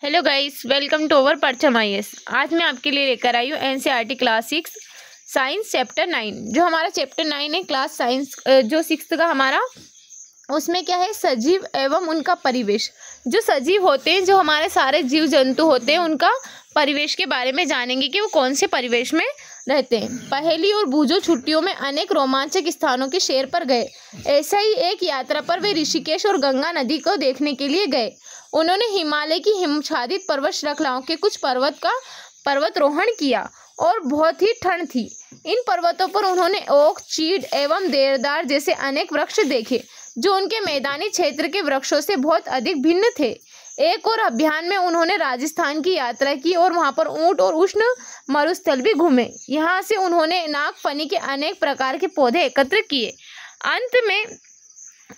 Hello guys, welcome to our Parcham IAS. आज मैं आपके लिए लेकर आई हूँ एनसीईआरटी क्लास 6 साइंस चैप्टर 9। जो हमारा चैप्टर 9 है क्लास साइंस जो 6 का हमारा, उसमें क्या है, सजीव एवं उनका परिवेश। जो सजीव होते हैं, जो हमारे सारे जीव जंतु होते हैं, उनका परिवेश के बारे में जानेंगे कि वो कौन से परिवेश में रहते हैं। पहेली और बूझो छुट्टियों में अनेक रोमांचक स्थानों की सैर पर गए। ऐसा ही एक यात्रा पर वे ऋषिकेश और गंगा नदी को देखने के लिए गए। उन्होंने हिमालय की हिमच्छादित पर्वत श्रृंखलाओं के कुछ पर्वतारोहण किया और बहुत ही ठंड थी। इन पर्वतों पर उन्होंने ओक, चीड़ एवं देवदार जैसे अनेक वृक्ष देखे, जो उनके मैदानी क्षेत्र के वृक्षों से बहुत अधिक भिन्न थे। एक और अभियान में उन्होंने राजस्थान की यात्रा की और वहां पर ऊंट और उष्ण मरुस्थल भी घूमे। यहाँ से उन्होंने नागफनी के अनेक प्रकार के पौधे एकत्र किए। अंत में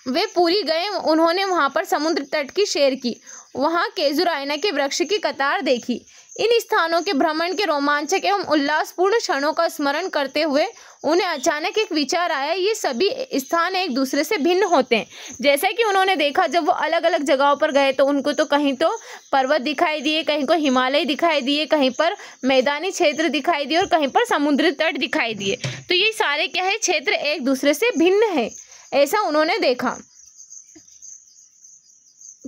वे पुरी गए। उन्होंने वहां पर समुद्र तट की सैर की, वहां केजुरायना के वृक्ष की कतार देखी। इन स्थानों के भ्रमण के रोमांचक एवं उल्लासपूर्ण क्षणों का स्मरण करते हुए उन्हें अचानक एक विचार आया, ये सभी स्थान एक दूसरे से भिन्न होते हैं। जैसे कि उन्होंने देखा, जब वो अलग अलग जगहों पर गए तो उनको तो कहीं तो पर्वत दिखाई दिए, कहीं को हिमालय दिखाई दिए, कहीं पर मैदानी क्षेत्र दिखाई दिए और कहीं पर समुद्री तट दिखाई दिए। तो ये सारे क्या है, क्षेत्र एक दूसरे से भिन्न है, ऐसा उन्होंने देखा।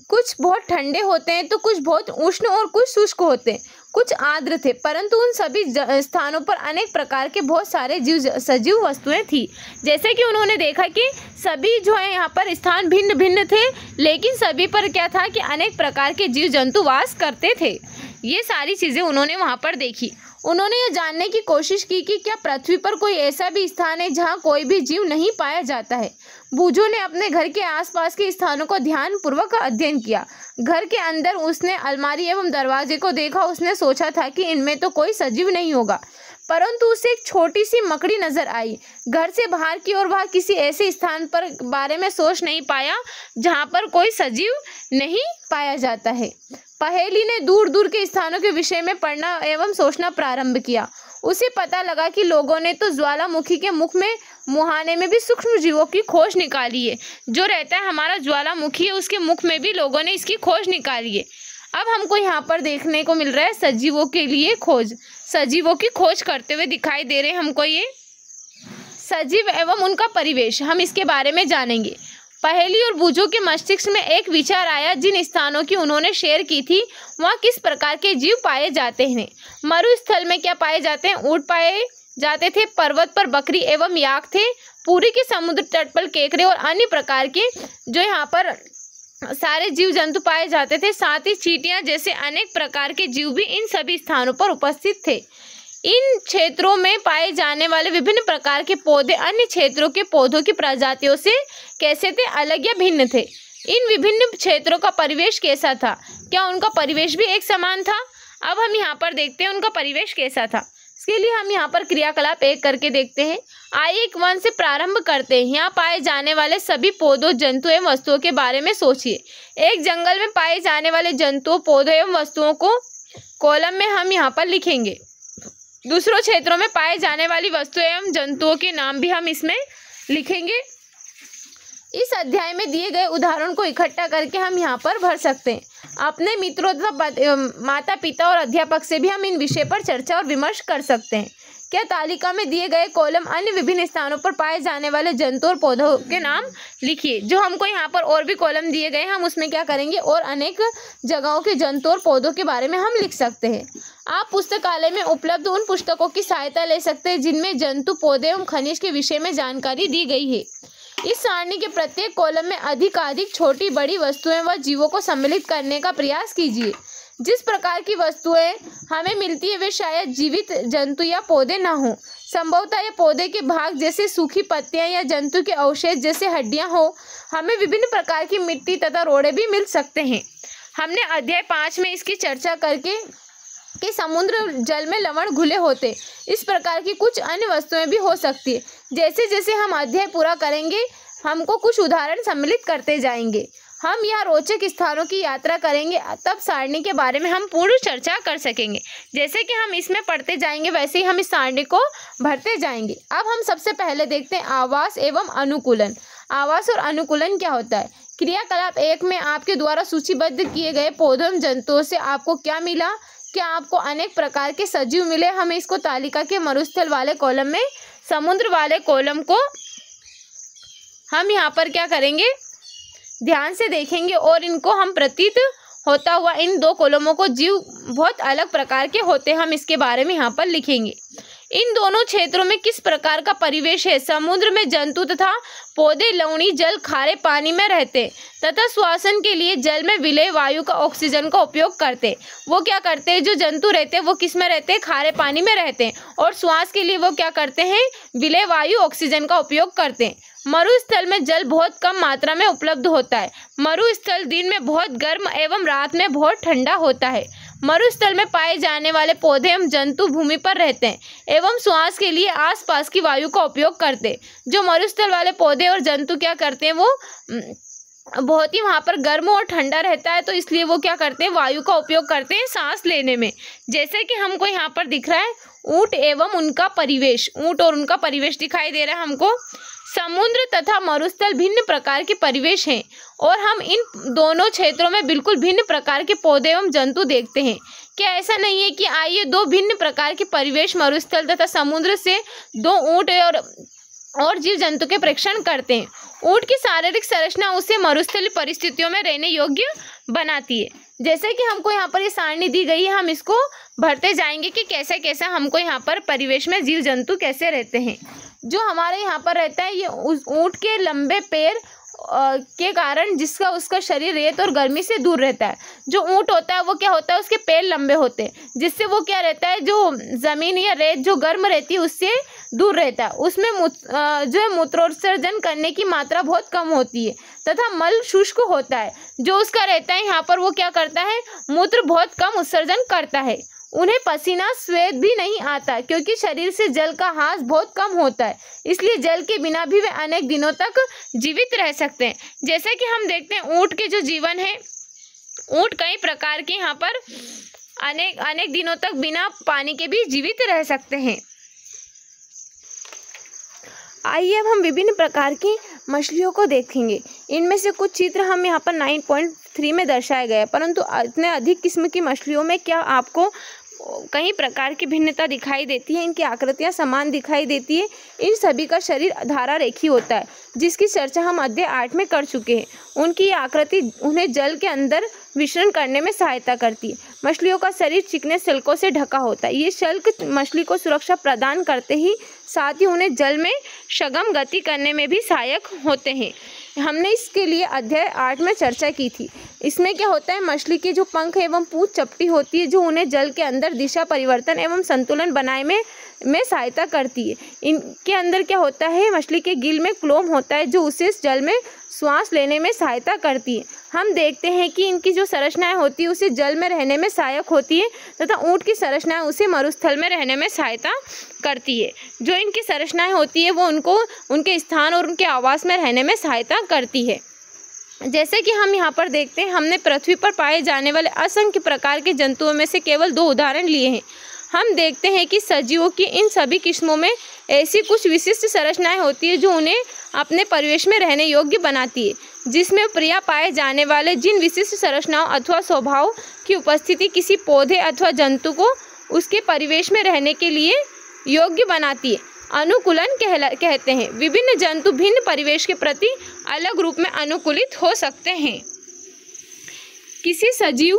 कुछ बहुत ठंडे होते हैं तो कुछ बहुत उष्ण और कुछ शुष्क होते हैं, कुछ आर्द्र थे, परंतु उन सभी स्थानों पर अनेक प्रकार के बहुत सारे सजीव वस्तुएं थी। जैसे कि उन्होंने देखा कि सभी जो है यहाँ पर स्थान भिन्न भिन्न थे, लेकिन सभी पर क्या था कि अनेक प्रकार के जीव जंतु वास करते थे। ये सारी चीज़ें उन्होंने वहाँ पर देखी। उन्होंने यह जानने की कोशिश की कि क्या पृथ्वी पर कोई ऐसा भी स्थान है जहाँ कोई भी जीव नहीं पाया जाता है। बूझो ने अपने घर के आसपास के स्थानों को ध्यानपूर्वक अध्ययन किया। घर के अंदर उसने अलमारी एवं दरवाजे को देखा। उसने सोचा था कि इनमें तो कोई सजीव नहीं होगा, परंतु उसे एक छोटी सी मकड़ी नजर आई। घर से बाहर की ओर वह किसी ऐसे स्थान पर बारे में सोच नहीं पाया जहाँ पर कोई सजीव नहीं पाया जाता है। पहेली ने दूर दूर के स्थानों के विषय में पढ़ना एवं सोचना प्रारंभ किया। उसे पता लगा कि लोगों ने तो ज्वालामुखी के मुख में मुहाने में भी सूक्ष्म जीवों की खोज निकाली है। जो रहता है हमारा ज्वालामुखी है, उसके मुख में भी लोगों ने इसकी खोज निकाली है। अब हमको यहाँ पर देखने को मिल रहा है सजीवों के लिए खोज, सजीवों की खोज करते हुए दिखाई दे रहे हैं हमको ये सजीव एवं उनका परिवेश। हम इसके बारे में जानेंगे। पहेली और बूझो के मस्तिष्क में एक विचार आया, जिन स्थानों की उन्होंने शेयर की थी वहाँ किस प्रकार के जीव पाए जाते हैं। मरुस्थल में क्या पाए जाते हैं, ऊंट पाए जाते थे। पर्वत पर बकरी एवं याक थे। पुरी के समुद्र तट पर केकड़े और अन्य प्रकार के जो यहाँ पर सारे जीव जंतु पाए जाते थे। साथ ही चींटियां जैसे अनेक प्रकार के जीव भी इन सभी स्थानों पर उपस्थित थे। इन क्षेत्रों में पाए जाने वाले विभिन्न प्रकार के पौधे अन्य क्षेत्रों के पौधों की प्रजातियों से कैसे थे, अलग या भिन्न थे। इन विभिन्न क्षेत्रों का परिवेश कैसा था, क्या उनका परिवेश भी एक समान था। अब हम यहाँ पर देखते हैं उनका परिवेश कैसा था। इसके लिए हम यहाँ पर क्रियाकलाप एक करके देखते हैं। आइए एक वन से प्रारंभ करते हैं। यहाँ पाए जाने वाले सभी पौधों, जंतु एवं वस्तुओं के बारे में सोचिए। एक जंगल में पाए जाने वाले जंतुओं, पौधों एवं वस्तुओं को कॉलम में हम यहाँ पर लिखेंगे। दूसरों क्षेत्रों में पाए जाने वाली वस्तुएं एवं जंतुओं के नाम भी हम इसमें लिखेंगे। इस अध्याय में दिए गए उदाहरण को इकट्ठा करके हम यहाँ पर भर सकते हैं। अपने मित्रों तथा माता पिता और अध्यापक से भी हम इन विषय पर चर्चा और विमर्श कर सकते हैं। क्या तालिका में दिए गए कॉलम अन्य विभिन्न स्थानों पर पाए जाने वाले जंतु और पौधों के नाम लिखिए। जो हमको यहाँ पर और भी कॉलम दिए गए हैं, हम उसमें क्या करेंगे, और अनेक जगहों के जंतु और पौधों के बारे में हम लिख सकते हैं। आप पुस्तकालय में उपलब्ध उन पुस्तकों की सहायता ले सकते हैं जिनमें जंतु, पौधे एवं खनिज के विषय में जानकारी दी गई है। इस सारणी के प्रत्येक कॉलम में अधिकाधिक छोटी बड़ी वस्तुएं व जीवों को सम्मिलित करने का प्रयास कीजिए। जिस प्रकार की वस्तुएं हमें मिलती है वे शायद जीवित जंतु या पौधे न हो। संभवतः ये पौधे के भाग जैसे सूखी पत्तियां या जंतु के अवशेष जैसे हड्डियां हो। हमें विभिन्न प्रकार की मिट्टी तथा रोड़े भी मिल सकते हैं। हमने अध्याय 5 में इसकी चर्चा करके कि समुद्र जल में लवण घुले होते, इस प्रकार की कुछ अन्य वस्तुएं भी हो सकती है। जैसे जैसे हम अध्याय पूरा करेंगे, हमको कुछ उदाहरण सम्मिलित करते जाएंगे। हम यह रोचक स्थानों की यात्रा करेंगे, तब सारणी के बारे में हम पूर्ण चर्चा कर सकेंगे। जैसे कि हम इसमें पढ़ते जाएंगे, वैसे ही हम इस सारणी को भरते जाएंगे। अब हम सबसे पहले देखते हैं आवास एवं अनुकूलन। आवास और अनुकूलन क्या होता है। क्रियाकलाप 1 में आपके द्वारा सूचीबद्ध किए गए पौधों एवं जंतुओं से आपको क्या मिला? क्या आपको अनेक प्रकार के सजीव मिले? हम इसको तालिका के मरुस्थल वाले कॉलम में, समुद्र वाले कॉलम को हम यहाँ पर क्या करेंगे, ध्यान से देखेंगे और इनको हम प्रतीत होता हुआ इन दो कॉलमों को जीव बहुत अलग प्रकार के होते हैं, हम इसके बारे में यहाँ पर लिखेंगे। इन दोनों क्षेत्रों में किस प्रकार का परिवेश है? समुद्र में जंतु तथा पौधे लवणीय जल खारे पानी में रहते तथा श्वसन के लिए जल में विलेय वायु का ऑक्सीजन का उपयोग करते। वो क्या करते हैं, जो जंतु रहते हैं वो किस में रहते हैं? खारे पानी में रहते हैं। और श्वास के लिए वो क्या करते हैं? विलेय वायु ऑक्सीजन का उपयोग करते हैं। मरुस्थल में जल बहुत कम मात्रा में उपलब्ध होता है। मरुस्थल दिन में बहुत गर्म एवं रात में बहुत ठंडा होता है। मरुस्थल में पाए जाने वाले पौधे एवं जंतु भूमि पर रहते हैं एवं श्वास के लिए आसपास की वायु का उपयोग करते हैं। जो मरुस्थल वाले पौधे और जंतु क्या करते हैं, वो बहुत ही वहाँ पर गर्म और ठंडा रहता है, तो इसलिए वो क्या करते हैं, वायु का उपयोग करते हैं सांस लेने में। जैसे कि हमको यहाँ पर दिख रहा है ऊँट एवं उनका परिवेश, ऊँट और उनका परिवेश दिखाई दे रहा है हमको। समुद्र तथा मरुस्थल भिन्न प्रकार के परिवेश हैं और हम इन दोनों क्षेत्रों में बिल्कुल भिन्न प्रकार के पौधे एवं जंतु देखते हैं। क्या ऐसा नहीं है कि आइए दो भिन्न प्रकार के परिवेश मरुस्थल तथा समुद्र से दो ऊँट और जीव जंतु के परीक्षण करते हैं। ऊँट की शारीरिक संरचना उसे मरुस्थलीय परिस्थितियों में रहने योग्य बनाती है। जैसे कि हमको यहाँ पर ये सारणी दी गई है, हम इसको भरते जाएंगे कि कैसे कैसे हमको यहाँ पर परिवेश में जीव जंतु कैसे रहते हैं। जो हमारे यहाँ पर रहता है, ये उस ऊँट के लंबे पैर के कारण जिसका उसका शरीर रेत और गर्मी से दूर रहता है। जो ऊँट होता है वो क्या होता है, उसके पैर लंबे होते हैं, जिससे वो क्या रहता है, जो ज़मीन या रेत जो गर्म रहती है उससे दूर रहता है। उसमें जो है मूत्रोत्सर्जन करने की मात्रा बहुत कम होती है तथा मल शुष्क होता है। जो उसका रहता है यहाँ पर वो क्या करता है, मूत्र बहुत कम उत्सर्जन करता है। उन्हें पसीना स्वेद भी नहीं आता क्योंकि शरीर से जल का ह्रास बहुत कम होता है, इसलिए जल के बिना भी वे अनेक दिनों तक जीवित रह सकते हैं। जैसे कि हम देखते हैं ऊँट के जो जीवन है, ऊँट कई प्रकार के यहाँ पर अनेक दिनों तक बिना पानी के भी जीवित रह सकते हैं। आइए अब हम विभिन्न प्रकार की मछलियों को देखेंगे। इनमें से कुछ चित्र हम यहाँ पर 9.3 में दर्शाए गए, परंतु इतने अधिक किस्म की मछलियों में क्या आपको कई प्रकार की भिन्नता दिखाई देती है? इनकी आकृतियाँ समान दिखाई देती है। इन सभी का शरीर धारा रेखी होता है, जिसकी चर्चा हम अध्याय 8 में कर चुके हैं। उनकी आकृति उन्हें जल के अंदर विचरण करने में सहायता करती है। मछलियों का शरीर चिकने शिल्कों से ढका होता है। ये शिल्क मछली को सुरक्षा प्रदान करते ही साथ ही उन्हें जल में सुगम गति करने में भी सहायक होते हैं। हमने इसके लिए अध्याय 8 में चर्चा की थी। इसमें क्या होता है, मछली के जो पंख एवं पूंछ चपटी होती है, जो उन्हें जल के अंदर दिशा परिवर्तन एवं संतुलन बनाने में सहायता करती है। इनके अंदर क्या होता है, मछली के गिल में क्लोम होता है, जो उसे जल में श्वास लेने में सहायता करती है। हम देखते हैं कि इनकी जो संरचनाएं होती है उसे जल में रहने में सहायक होती है तथा ऊँट की संरचनाएं उसे मरुस्थल में रहने में सहायता करती है। जो इनकी संरचनाएं होती है वो उनको उनके स्थान और उनके आवास में रहने में सहायता करती है। जैसे कि हम यहाँ पर देखते हैं, हमने पृथ्वी पर पाए जाने वाले असंख्य प्रकार के जंतुओं में से केवल 2 उदाहरण लिए हैं। हम देखते हैं कि सजीवों की इन सभी किस्मों में ऐसी कुछ विशिष्ट संरचनाएं होती है जो उन्हें अपने परिवेश में रहने योग्य बनाती है, जिसमें प्रिय पाए जाने वाले जिन विशिष्ट संरचनाओं अथवा स्वभाव की उपस्थिति किसी पौधे अथवा जंतु को उसके परिवेश में रहने के लिए योग्य बनाती है, अनुकूलन कहते हैं। विभिन्न जंतु भिन्न परिवेश के प्रति अलग रूप में अनुकूलित हो सकते हैं। किसी सजीव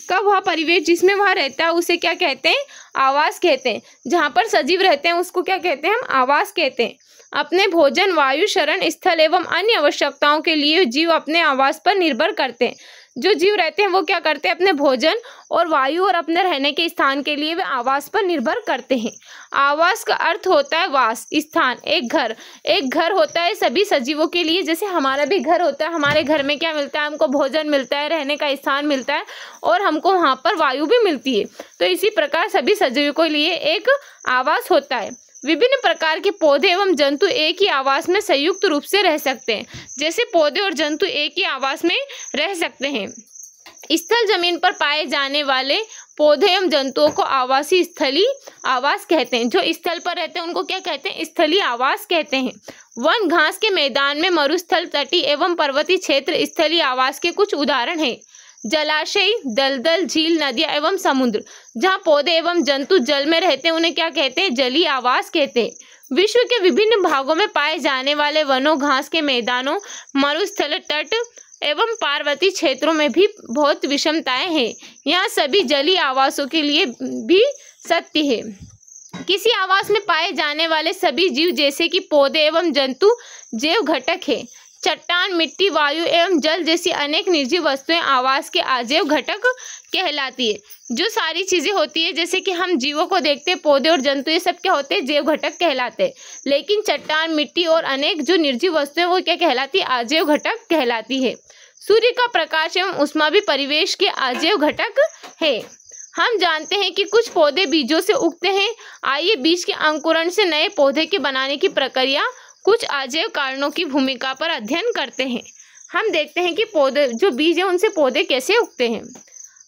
का वह परिवेश जिसमें वह रहता है उसे क्या कहते हैं, आवास कहते हैं। जहाँ पर सजीव रहते हैं उसको क्या कहते हैं, हम आवास कहते हैं। अपने भोजन, वायु, शरण स्थल एवं अन्य आवश्यकताओं के लिए जीव अपने आवास पर निर्भर करते हैं। जो जीव रहते हैं वो क्या करते हैं, अपने भोजन और वायु और अपने रहने के स्थान के लिए वे आवास पर निर्भर करते हैं। आवास का अर्थ होता है वास, स्थान, एक घर। एक घर होता है सभी सजीवों के लिए, जैसे हमारा भी घर होता है। हमारे घर में क्या मिलता है, हमको भोजन मिलता है, रहने का स्थान मिलता है और हमको वहाँ पर वायु भी मिलती है। तो इसी प्रकार सभी सजीवों के लिए एक आवास होता है। विभिन्न प्रकार के पौधे एवं जंतु एक ही आवास में संयुक्त रूप से रह सकते हैं। जैसे पौधे और जंतु एक ही आवास में रह सकते हैं। स्थल जमीन पर पाए जाने वाले पौधे एवं जंतुओं को आवासीय स्थलीय आवास कहते हैं। जो स्थल पर रहते हैं उनको क्या कहते हैं, स्थलीय आवास कहते हैं। वन घास के मैदान में मरुस्थल, तटीय एवं पर्वतीय क्षेत्र स्थलीय आवास के कुछ उदाहरण हैं। जलाशय, दलदल, झील, नदियां एवं समुद्र। जहाँ पौधे एवं जंतु जल में रहते हैं उन्हें क्या कहते हैं? जलीय आवास कहते हैं। विश्व के विभिन्न भागों में पाए जाने वाले वनों, घास के मैदानों, मरुस्थल, तट एवं पार्वतीय क्षेत्रों में भी बहुत विषमताएं हैं। यहाँ सभी जलीय आवासों के लिए भी सत्य है। किसी आवास में पाए जाने वाले सभी जीव जैसे कि पौधे एवं जंतु जैव घटक है। चट्टान, मिट्टी, वायु एवं जल जैसी अनेक निर्जीव वस्तुएं आवास के अजैव घटक कहलाती है। जो सारी चीजें होती है जैसे कि हम जीवों को देखते हैं, पौधे और जंतु, ये सब क्या होते हैं? जैव घटक कहलाते हैं। लेकिन चट्टान, मिट्टी और अनेक जो निर्जीव वस्तुएं वो क्या कहलाती है? अजैव घटक कहलाती है। सूर्य का प्रकाश एवं ऊष्मा भी परिवेश के अजैव घटक है। हम जानते हैं कि कुछ पौधे बीजों से उगते हैं। आइए बीज के अंकुरण से नए पौधे के बनाने की प्रक्रिया, कुछ अजैव कारणों की भूमिका पर अध्ययन करते हैं। हम देखते हैं कि पौधे जो बीज है उनसे पौधे कैसे उगते हैं।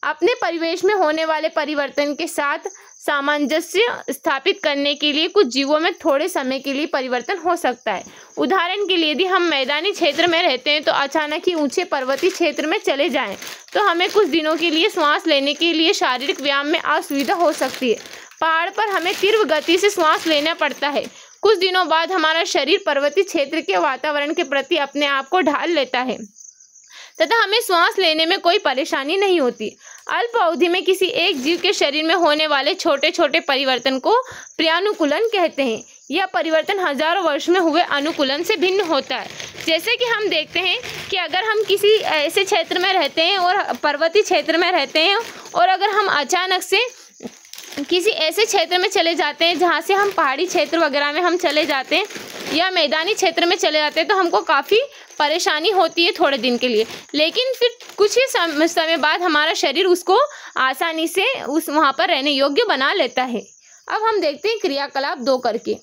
अपने परिवेश में होने वाले परिवर्तन के साथ सामंजस्य स्थापित करने के लिए कुछ जीवों में थोड़े समय के लिए परिवर्तन हो सकता है। उदाहरण के लिए यदि हम मैदानी क्षेत्र में रहते हैं तो अचानक ही ऊंचे पर्वतीय क्षेत्र में चले जाएं तो हमें कुछ दिनों के लिए श्वास लेने के लिए शारीरिक व्यायाम में असुविधा हो सकती है। पहाड़ पर हमें तीव्र गति से श्वास लेना पड़ता है। कुछ दिनों बाद हमारा शरीर पर्वतीय क्षेत्र के वातावरण के प्रति अपने आप को ढाल लेता है तथा हमें श्वास लेने में कोई परेशानी नहीं होती। अल्प अवधि में किसी एक जीव के शरीर में होने वाले छोटे छोटे परिवर्तन को पर्यानुकूलन कहते हैं। यह परिवर्तन हजारों वर्ष में हुए अनुकूलन से भिन्न होता है। जैसे कि हम देखते हैं कि अगर हम किसी ऐसे क्षेत्र में रहते हैं और पर्वतीय क्षेत्र में रहते हैं और अगर हम अचानक से किसी ऐसे क्षेत्र में चले जाते हैं जहाँ से हम पहाड़ी क्षेत्र वगैरह में हम चले जाते हैं या मैदानी क्षेत्र में चले जाते हैं तो हमको काफ़ी परेशानी होती है थोड़े दिन के लिए, लेकिन फिर कुछ ही समय बाद हमारा शरीर उसको आसानी से वहाँ पर रहने योग्य बना लेता है। अब हम देखते हैं क्रियाकलाप 2 करके।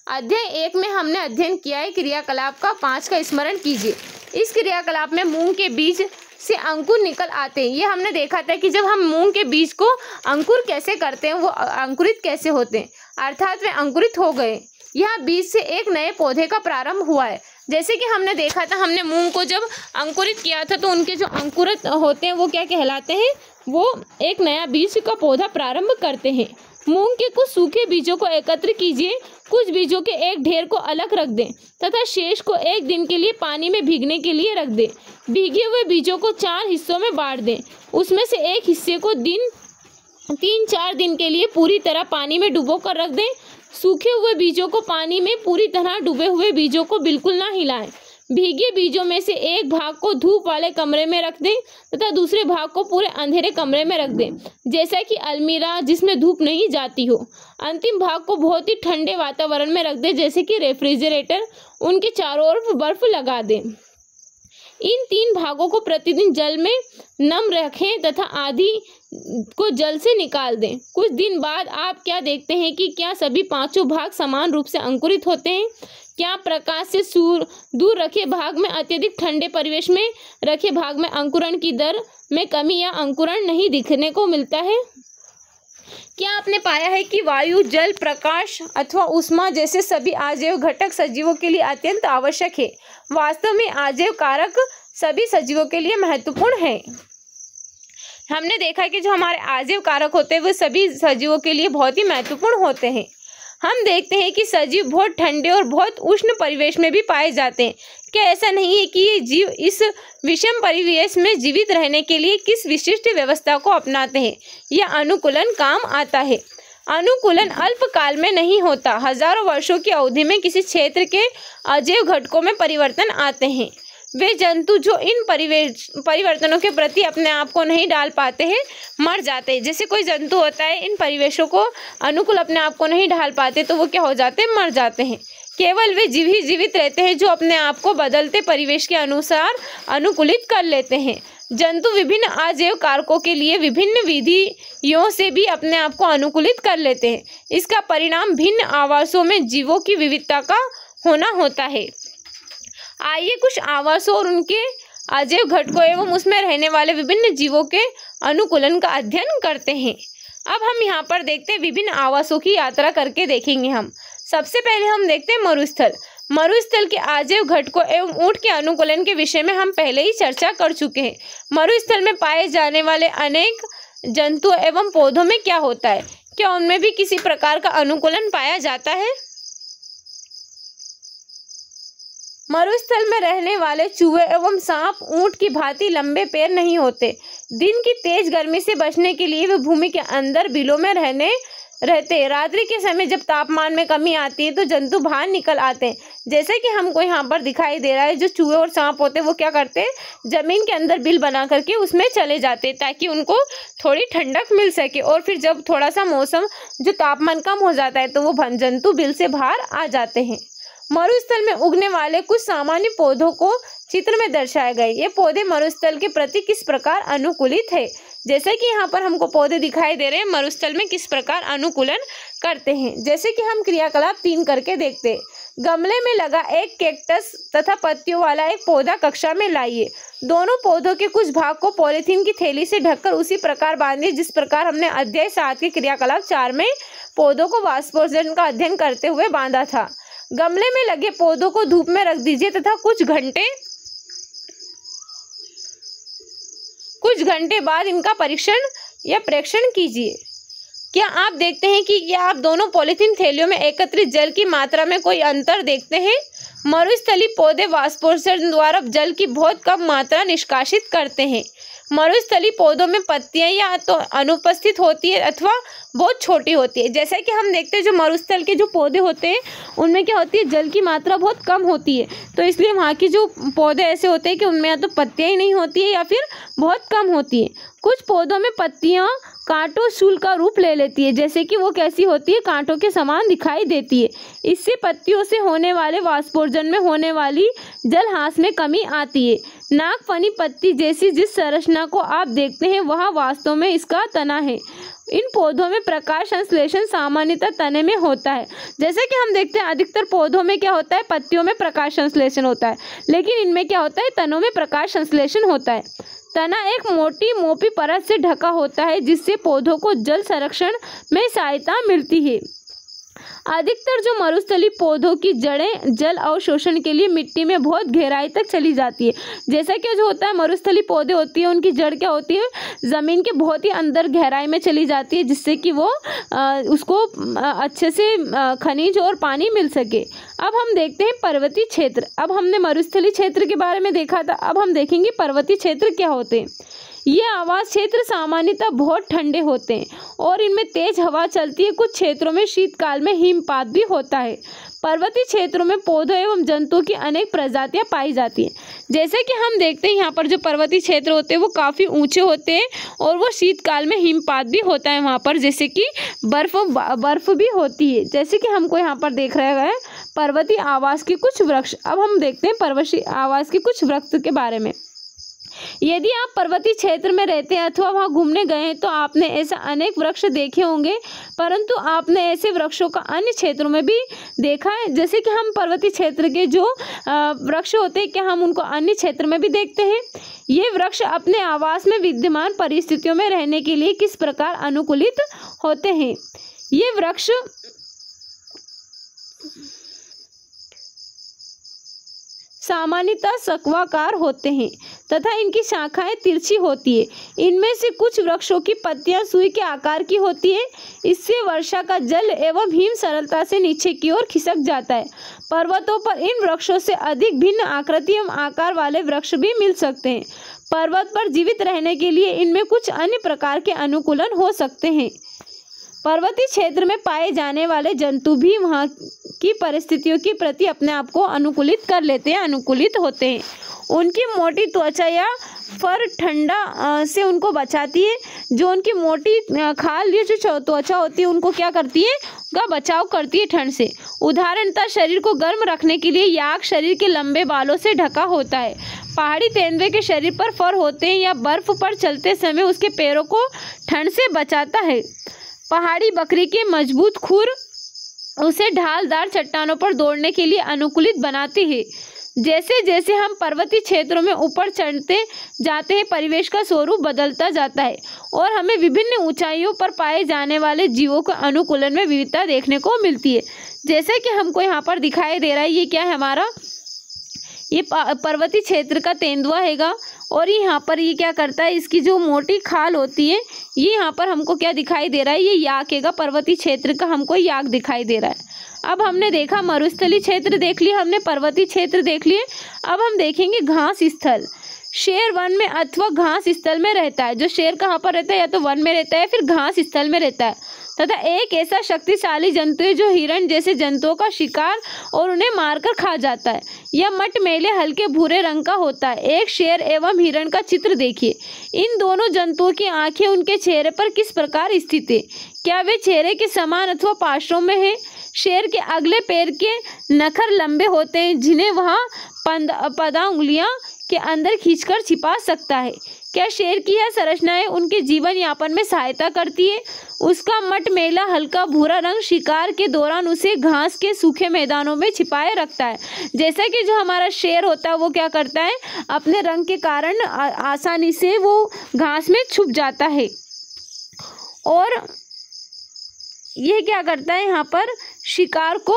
अध्याय 1 में हमने अध्ययन किया है क्रियाकलाप का 5 का स्मरण कीजिए। इस क्रियाकलाप में मूंग के बीज से अंकुर निकल आते हैं। ये हमने देखा था कि जब हम मूंग के बीज को अंकुर कैसे करते हैं, वो अंकुरित कैसे होते हैं, अर्थात वे अंकुरित हो गए। यह बीज से एक नए पौधे का प्रारंभ हुआ है। जैसे कि हमने देखा था, हमने मूंग को जब अंकुरित किया था तो उनके जो अंकुरित होते हैं वो क्या कहलाते हैं? वो एक नया बीज का पौधा प्रारंभ करते हैं। मूंग के कुछ सूखे बीजों को एकत्र कीजिए। कुछ बीजों के एक ढेर को अलग रख दें तथा शेष को 1 दिन के लिए पानी में भीगने के लिए रख दें। भीगे हुए बीजों को 4 हिस्सों में बांट दें। उसमें से एक हिस्से को 3-4 दिन के लिए पूरी तरह पानी में डुबो कर रख दें। सूखे हुए बीजों को पानी में पूरी तरह डूबे हुए बीजों को बिल्कुल ना हिलाएं। भीगे बीजों में से एक भाग को धूप वाले कमरे में रख दें तथा दूसरे भाग को पूरे अंधेरे कमरे में रख दें, जैसा कि अलमीरा जिसमें धूप नहीं जाती हो। अंतिम भाग को बहुत ही ठंडे वातावरण में रख दें, जैसे कि रेफ्रिजरेटर। उनके चारों ओर बर्फ लगा दें। इन 3 भागों को प्रतिदिन जल में नम रखें तथा आधी को जल से निकाल दें। कुछ दिन बाद आप क्या देखते हैं कि क्या सभी 5 भाग समान रूप से अंकुरित होते हैं? क्या प्रकाश से दूर रखे भाग में अत्यधिक ठंडे परिवेश में रखे भाग में अंकुरण की दर में कमी या अंकुरण नहीं दिखने को मिलता है? क्या आपने पाया है कि वायु, जल, प्रकाश अथवा ऊष्मा जैसे सभी अजैव घटक सजीवों के लिए अत्यंत आवश्यक है? वास्तव में अजैव कारक सभी सजीवों के लिए महत्वपूर्ण है। हमने देखा कि जो हमारे अजैव कारक होते हैं वो सभी सजीवों के लिए बहुत ही महत्वपूर्ण होते हैं। हम देखते हैं कि सजीव बहुत ठंडे और बहुत उष्ण परिवेश में भी पाए जाते हैं। क्या ऐसा नहीं है कि ये जीव इस विषम परिवेश में जीवित रहने के लिए किस विशिष्ट व्यवस्था को अपनाते हैं? यह अनुकूलन काम आता है। अनुकूलन अल्पकाल में नहीं होता, हजारों वर्षों की अवधि में किसी क्षेत्र के अजैव घटकों में परिवर्तन आते हैं। वे जंतु जो इन परिवर्तनों के प्रति अपने आप को नहीं ढाल पाते हैं मर जाते हैं। जैसे कोई जंतु होता है, इन परिवेशों को अनुकूल अपने आप को नहीं ढाल पाते तो वो क्या हो जाते हैं? मर जाते हैं। केवल वे जीव ही जीवित रहते हैं जो अपने आप को बदलते परिवेश के अनुसार अनुकूलित कर लेते हैं। जंतु विभिन्न अजैव कारकों के लिए विभिन्न विधियों से भी अपने आप को अनुकूलित कर लेते हैं। इसका परिणाम भिन्न आवासों में जीवों की विविधता का होना होता है। आइए कुछ आवासों और उनके अजैव घटकों एवं उसमें रहने वाले विभिन्न जीवों के अनुकूलन का अध्ययन करते हैं। अब हम यहाँ पर देखते हैं विभिन्न आवासों की यात्रा करके देखेंगे हम। सबसे पहले हम देखते हैं मरुस्थल। मरुस्थल के आजीव घटकों एवं ऊंट के अनुकूलन के विषय में हम पहले ही चर्चा कर चुके हैं। मरुस्थल में पाए जाने वाले अनेक जंतुओं एवं पौधों में क्या होता है? क्या उनमें भी किसी प्रकार का अनुकूलन पाया जाता है? मरुस्थल में रहने वाले चूहे एवं सांप ऊंट की भांति लंबे पैर नहीं होते। दिन की तेज गर्मी से बचने के लिए वे भूमि के अंदर बिलों में रहते। रात्रि के समय जब तापमान में कमी आती है तो जंतु बाहर निकल आते हैं। जैसे कि हमको यहाँ पर दिखाई दे रहा है, जो चूहे और सांप होते हैं वो क्या करते हैं, जमीन के अंदर बिल बना करके उसमें चले जाते हैं ताकि उनको थोड़ी ठंडक मिल सके। और फिर जब थोड़ा सा मौसम जो तापमान कम हो जाता है तो वो जंतु बिल से बाहर आ जाते हैं। मरुस्थल में उगने वाले कुछ सामान्य पौधों को चित्र में दर्शाए गए। ये पौधे मरुस्थल के प्रति किस प्रकार अनुकूलित है? जैसे कि यहाँ पर हमको पौधे दिखाई दे रहे हैं, मरुस्थल में किस प्रकार अनुकूलन करते हैं। जैसे कि हम क्रियाकलाप 3 करके देखते हैं। गमले में लगा एक कैक्टस तथा पत्तियों वाला एक पौधा कक्षा में लाइए। दोनों पौधों के कुछ भाग को पॉलीथीन की थैली से ढककर उसी प्रकार बांधिए जिस प्रकार हमने अध्याय 7 के क्रियाकलाप 4 में पौधों को वाष्पोत्सर्जन का अध्ययन करते हुए बांधा था। गमले में लगे पौधों को धूप में रख दीजिए तथा कुछ घंटे बाद इनका परीक्षण या प्रेक्षण कीजिए। क्या आप देखते हैं कि क्या आप दोनों पॉलीथीन थैलियों में एकत्रित जल की मात्रा में कोई अंतर देखते हैं? मरुस्थलीय पौधे वाष्पोत्सर्जन द्वारा जल की बहुत कम मात्रा निष्कासित करते हैं। मरुस्थलीय पौधों में पत्तियां या तो अनुपस्थित होती है अथवा बहुत छोटी होती है। जैसा कि हम देखते हैं जो मरुस्थल के जो पौधे होते हैं उनमें क्या होती है, जल की मात्रा बहुत कम होती है, तो इसलिए वहाँ की जो पौधे ऐसे होते हैं कि उनमें या तो पत्तियां ही नहीं होती है या फिर बहुत कम होती है। कुछ पौधों में पत्तियां कांटों शूल का रूप ले लेती है, जैसे कि वो कैसी होती है, कांटों के समान दिखाई देती है। इससे पत्तियों से होने वाले वाष्पोत्सर्जन में होने वाली जलहास में कमी आती है। नागफनी पत्ती जैसी जिस संरचना को आप देखते हैं वह वास्तव में इसका तना है। इन पौधों में प्रकाश संश्लेषण सामान्यतः तने में होता है। जैसे कि हम देखते हैं अधिकतर पौधों में क्या होता है, पत्तियों में प्रकाश संश्लेषण होता है, लेकिन इनमें क्या होता है, तनों में प्रकाश संश्लेषण होता है। तना एक मोटी मोटी परत से ढका होता है जिससे पौधों को जल संरक्षण में सहायता मिलती है। अधिकतर जो मरुस्थलीय पौधों की जड़ें जल अवशोषण के लिए मिट्टी में बहुत गहराई तक चली जाती है। जैसा कि जो होता है मरुस्थलीय पौधे होती है उनकी जड़ क्या होती है, ज़मीन के बहुत ही अंदर गहराई में चली जाती है जिससे कि वो उसको अच्छे से खनिज और पानी मिल सके। अब हम देखते हैं पर्वतीय क्षेत्र। अब हमने मरुस्थलीय क्षेत्र के बारे में देखा था, अब हम देखेंगे पर्वतीय क्षेत्र क्या होते हैं। ये आवास क्षेत्र सामान्यतः बहुत ठंडे होते हैं और इनमें तेज हवा चलती है। कुछ क्षेत्रों में शीतकाल में हिमपात भी होता है। पर्वतीय क्षेत्रों में पौधों एवं जंतुओं की अनेक प्रजातियां पाई जाती हैं। जैसे कि हम देखते हैं यहाँ पर जो पर्वतीय क्षेत्र होते हैं वो काफ़ी ऊंचे होते हैं और वो शीतकाल में हिमपात भी होता है वहाँ पर, जैसे कि बर्फ भी होती है। जैसे कि हमको यहाँ पर देख रहे हैं पर्वतीय आवास के कुछ वृक्ष। अब हम देखते हैं पर्वतीय आवास के कुछ वृक्ष के बारे में। यदि आप पर्वतीय क्षेत्र में रहते हैं अथवा वहाँ घूमने गए हैं तो आपने ऐसा अनेक वृक्ष देखे होंगे, परंतु आपने ऐसे वृक्षों का अन्य क्षेत्रों में भी देखा है। जैसे कि हम पर्वतीय क्षेत्र के जो वृक्ष होते हैं क्या हम उनको अन्य क्षेत्र में भी देखते हैं। ये वृक्ष अपने आवास में विद्यमान परिस्थितियों में रहने के लिए किस प्रकार अनुकूलित होते हैं। ये वृक्ष सामान्यतः शंक्वाकार होते हैं तथा इनकी शाखाएं तिरछी होती है। इनमें से कुछ वृक्षों की पत्तियां सुई के आकार की होती है। इससे वर्षा का जल एवं हिम सरलता से नीचे की ओर खिसक जाता है। पर्वतों पर इन वृक्षों से अधिक भिन्न आकृति एवं आकार वाले वृक्ष भी मिल सकते हैं। पर्वत पर जीवित रहने के लिए इनमें कुछ अन्य प्रकार के अनुकूलन हो सकते हैं। पर्वतीय क्षेत्र में पाए जाने वाले जंतु भी वहाँ की परिस्थितियों के प्रति अपने आप को अनुकूलित कर लेते हैं, अनुकूलित होते हैं। उनकी मोटी त्वचा या फर ठंडा से उनको बचाती है। जो उनकी मोटी खाल या जो त्वचा होती है उनको क्या करती है, उनका बचाव करती है ठंड से। उदाहरणतः शरीर को गर्म रखने के लिए याक शरीर के लंबे बालों से ढका होता है। पहाड़ी तेंदुए के शरीर पर फर होते हैं या बर्फ पर चलते समय उसके पैरों को ठंड से बचाता है। पहाड़ी बकरी के मजबूत खुर उसे ढालदार चट्टानों पर दौड़ने के लिए अनुकूलित बनाती है। जैसे जैसे हम पर्वतीय क्षेत्रों में ऊपर चढ़ते जाते हैं परिवेश का स्वरूप बदलता जाता है और हमें विभिन्न ऊंचाइयों पर पाए जाने वाले जीवों के अनुकूलन में विविधता देखने को मिलती है। जैसे कि हमको यहाँ पर दिखाई दे रहा है, ये क्या है हमारा, ये पर्वतीय क्षेत्र का तेंदुआ हैगा। और ये यहाँ पर ये क्या करता है, इसकी जो मोटी खाल होती है, ये यहाँ पर हमको क्या दिखाई दे रहा है, ये याक हैगा, पर्वतीय क्षेत्र का हमको याक दिखाई दे रहा है। अब हमने देखा मरुस्थलीय क्षेत्र देख लिया, हमने पर्वतीय क्षेत्र देख लिए। अब हम देखेंगे घास स्थल। शेर वन में अथवा घास स्थल में रहता है। जो शेर कहाँ पर रहता है, या तो वन में रहता है फिर घास स्थल में रहता है। तथा एक ऐसा शक्तिशाली जंतु है जो हिरण जैसे जंतुओं का शिकार और उन्हें मारकर खा जाता है। यह मटमैले हल्के भूरे रंग का होता है। एक शेर एवं हिरण का चित्र देखिए। इन दोनों जंतुओं की आंखें उनके चेहरे पर किस प्रकार स्थित है? क्या वे चेहरे के समान अथवा पार्श्वों में है? शेर के अगले पैर के नखर लंबे होते हैं, जिन्हें वह पदा उंगलियां के अंदर खींचकर छिपा सकता है। क्या शेर की यह संरचनाएं उनके जीवन यापन में सहायता करती है? उसका मटमैला हल्का भूरा रंग शिकार के दौरान उसे घास के सूखे मैदानों में छिपाए रखता है। जैसा कि जो हमारा शेर होता है वो क्या करता है, अपने रंग के कारण आसानी से वो घास में छुप जाता है। और यह क्या करता है, यहाँ पर शिकार को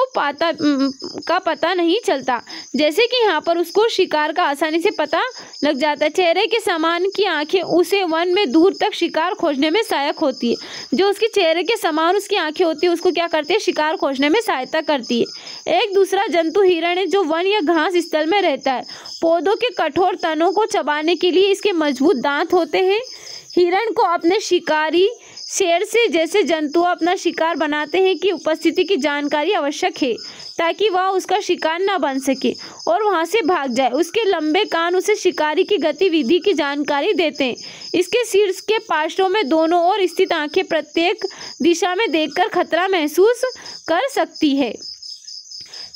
पता नहीं चलता। जैसे कि यहाँ पर उसको शिकार का आसानी से पता लग जाता है। चेहरे के समान की आंखें उसे वन में दूर तक शिकार खोजने में सहायक होती है। जो उसके चेहरे के समान उसकी आंखें होती है, उसको क्या करती है, शिकार खोजने में सहायता करती है। एक दूसरा जंतु हिरण है, जो वन या घास स्थल में रहता है। पौधों के कठोर तनों को चबाने के लिए इसके मजबूत दांत होते हैं। हिरण को अपने शिकारी शेर से जैसे जंतु अपना शिकार बनाते हैं की उपस्थिति की जानकारी आवश्यक है, ताकि वह उसका शिकार न बन सके और वहां से भाग जाए। उसके लंबे कान उसे शिकारी की गतिविधि की जानकारी देते हैं। इसके शीर्ष के पार्श्वों में दोनों ओर स्थित आंखें प्रत्येक दिशा में देखकर खतरा महसूस कर सकती है।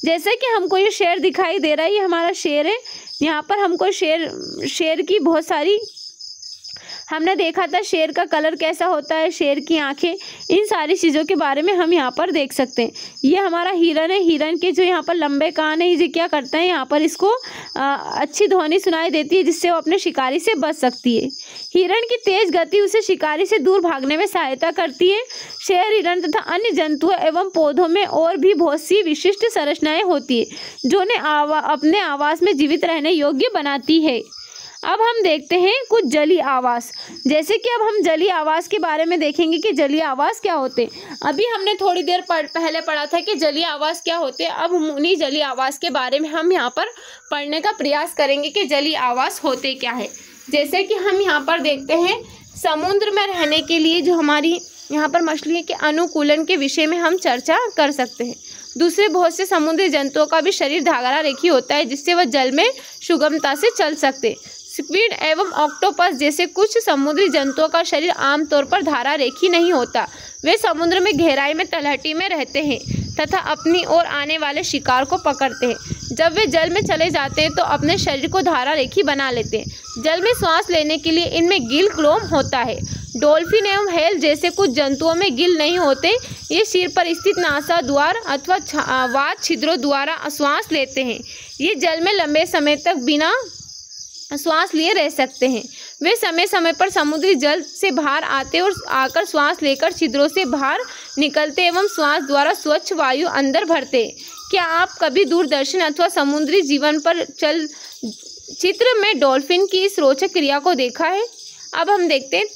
जैसे कि हमको ये शेर दिखाई दे रहा है, ये हमारा शेर है। यहाँ पर हमको शेर की बहुत सारी, हमने देखा था शेर का कलर कैसा होता है, शेर की आंखें, इन सारी चीज़ों के बारे में हम यहाँ पर देख सकते हैं। ये हमारा हिरन है। हिरन के जो यहाँ पर लंबे कान है, ये क्या करता है, यहाँ पर इसको अच्छी ध्वनि सुनाई देती है, जिससे वो अपने शिकारी से बच सकती है। हिरन की तेज गति उसे शिकारी से दूर भागने में सहायता करती है। शेर, हिरन तथा अन्य जंतुओं एवं पौधों में और भी बहुत सी विशिष्ट संरचनाएं होती है, जो उन्हें अपने आवास में जीवित रहने योग्य बनाती है। अब हम देखते हैं कुछ जलीय आवास। जैसे कि अब हम जलीय आवास के बारे में देखेंगे कि जलीय आवास क्या होते हैं। अभी हमने थोड़ी देर पहले पढ़ा था कि जलीय आवास क्या होते हैं। अब उन्हीं जलीय आवास के बारे में हम यहाँ पर पढ़ने का प्रयास करेंगे कि जलीय आवास होते क्या है। जैसे कि हम यहाँ पर देखते हैं, समुद्र में रहने के लिए जो हमारी यहाँ पर मछलियों के अनुकूलन के विषय में हम चर्चा कर सकते हैं। दूसरे बहुत से समुद्री जंतुओं का भी शरीर धारा रेखी होता है, जिससे वह जल में सुगमता से चल सकते। स्क्विड एवं ऑक्टोपस जैसे कुछ समुद्री जंतुओं का शरीर आमतौर पर धारा रेखी नहीं होता। वे समुद्र में गहराई में तलहटी में रहते हैं तथा अपनी ओर आने वाले शिकार को पकड़ते हैं। जब वे जल में चले जाते हैं तो अपने शरीर को धारा रेखी बना लेते हैं। जल में सांस लेने के लिए इनमें गिल क्लोम होता है। डॉल्फिन एवं व्हेल जैसे कुछ जंतुओं में गिल नहीं होते। ये सिर पर स्थित नासा द्वार अथवा वात छिद्रों द्वारा श्वास लेते हैं। ये जल में लंबे समय तक बिना श्वास लिए रह सकते हैं। वे समय समय पर समुद्री जल से बाहर आते और आकर श्वास लेकर छिद्रों से बाहर निकलते एवं श्वास द्वारा स्वच्छ वायु अंदर भरते। क्या आप कभी दूरदर्शन अथवा समुद्री जीवन पर चित्र में डॉल्फिन की इस रोचक क्रिया को देखा है? अब हम देखते हैं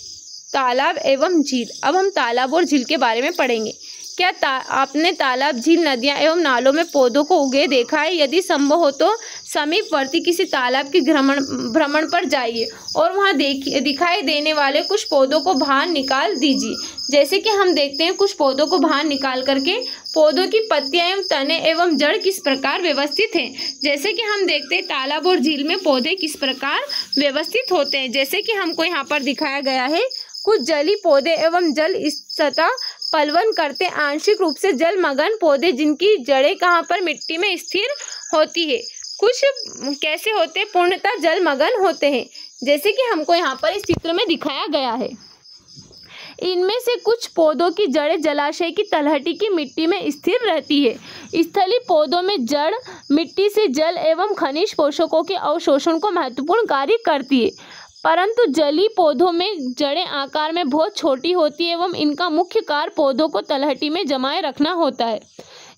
तालाब एवं झील। अब हम तालाब और झील के बारे में पढ़ेंगे। क्या आपने तालाब, झील, नदियाँ एवं नालों में पौधों को उगे देखा है? यदि संभव हो तो समीपवर्ती किसी तालाब के भ्रमण पर जाइए और वहाँ दिखाई देने वाले कुछ पौधों को बाहर निकाल दीजिए। जैसे कि हम देखते हैं कुछ पौधों को बाहर निकाल करके पौधों की पत्तियां एवं तने एवं जड़ किस प्रकार व्यवस्थित हैं। जैसे कि हम देखते हैं तालाब और झील में पौधे किस प्रकार व्यवस्थित होते हैं। जैसे कि हमको यहाँ पर दिखाया गया है, कुछ जलीय पौधे एवं जल सतह पलवन करते आंशिक रूप से जलमग्न पौधे, जिनकी जड़ें कहाँ पर मिट्टी में स्थिर होती है। कुछ कैसे होते हैं, पूर्णतः जलमग्न होते हैं, जैसे कि हमको यहाँ पर इस चित्र में दिखाया गया है। इनमें से कुछ पौधों की जड़ें जलाशय की तलहटी की मिट्टी में स्थिर रहती है। स्थलीय पौधों में जड़ मिट्टी से जल एवं खनिज पोषकों के अवशोषण को महत्वपूर्ण कार्य करती है, परंतु जलीय पौधों में जड़ें आकार में बहुत छोटी होती है एवं इनका मुख्य कार्य पौधों को तलहटी में जमाए रखना होता है।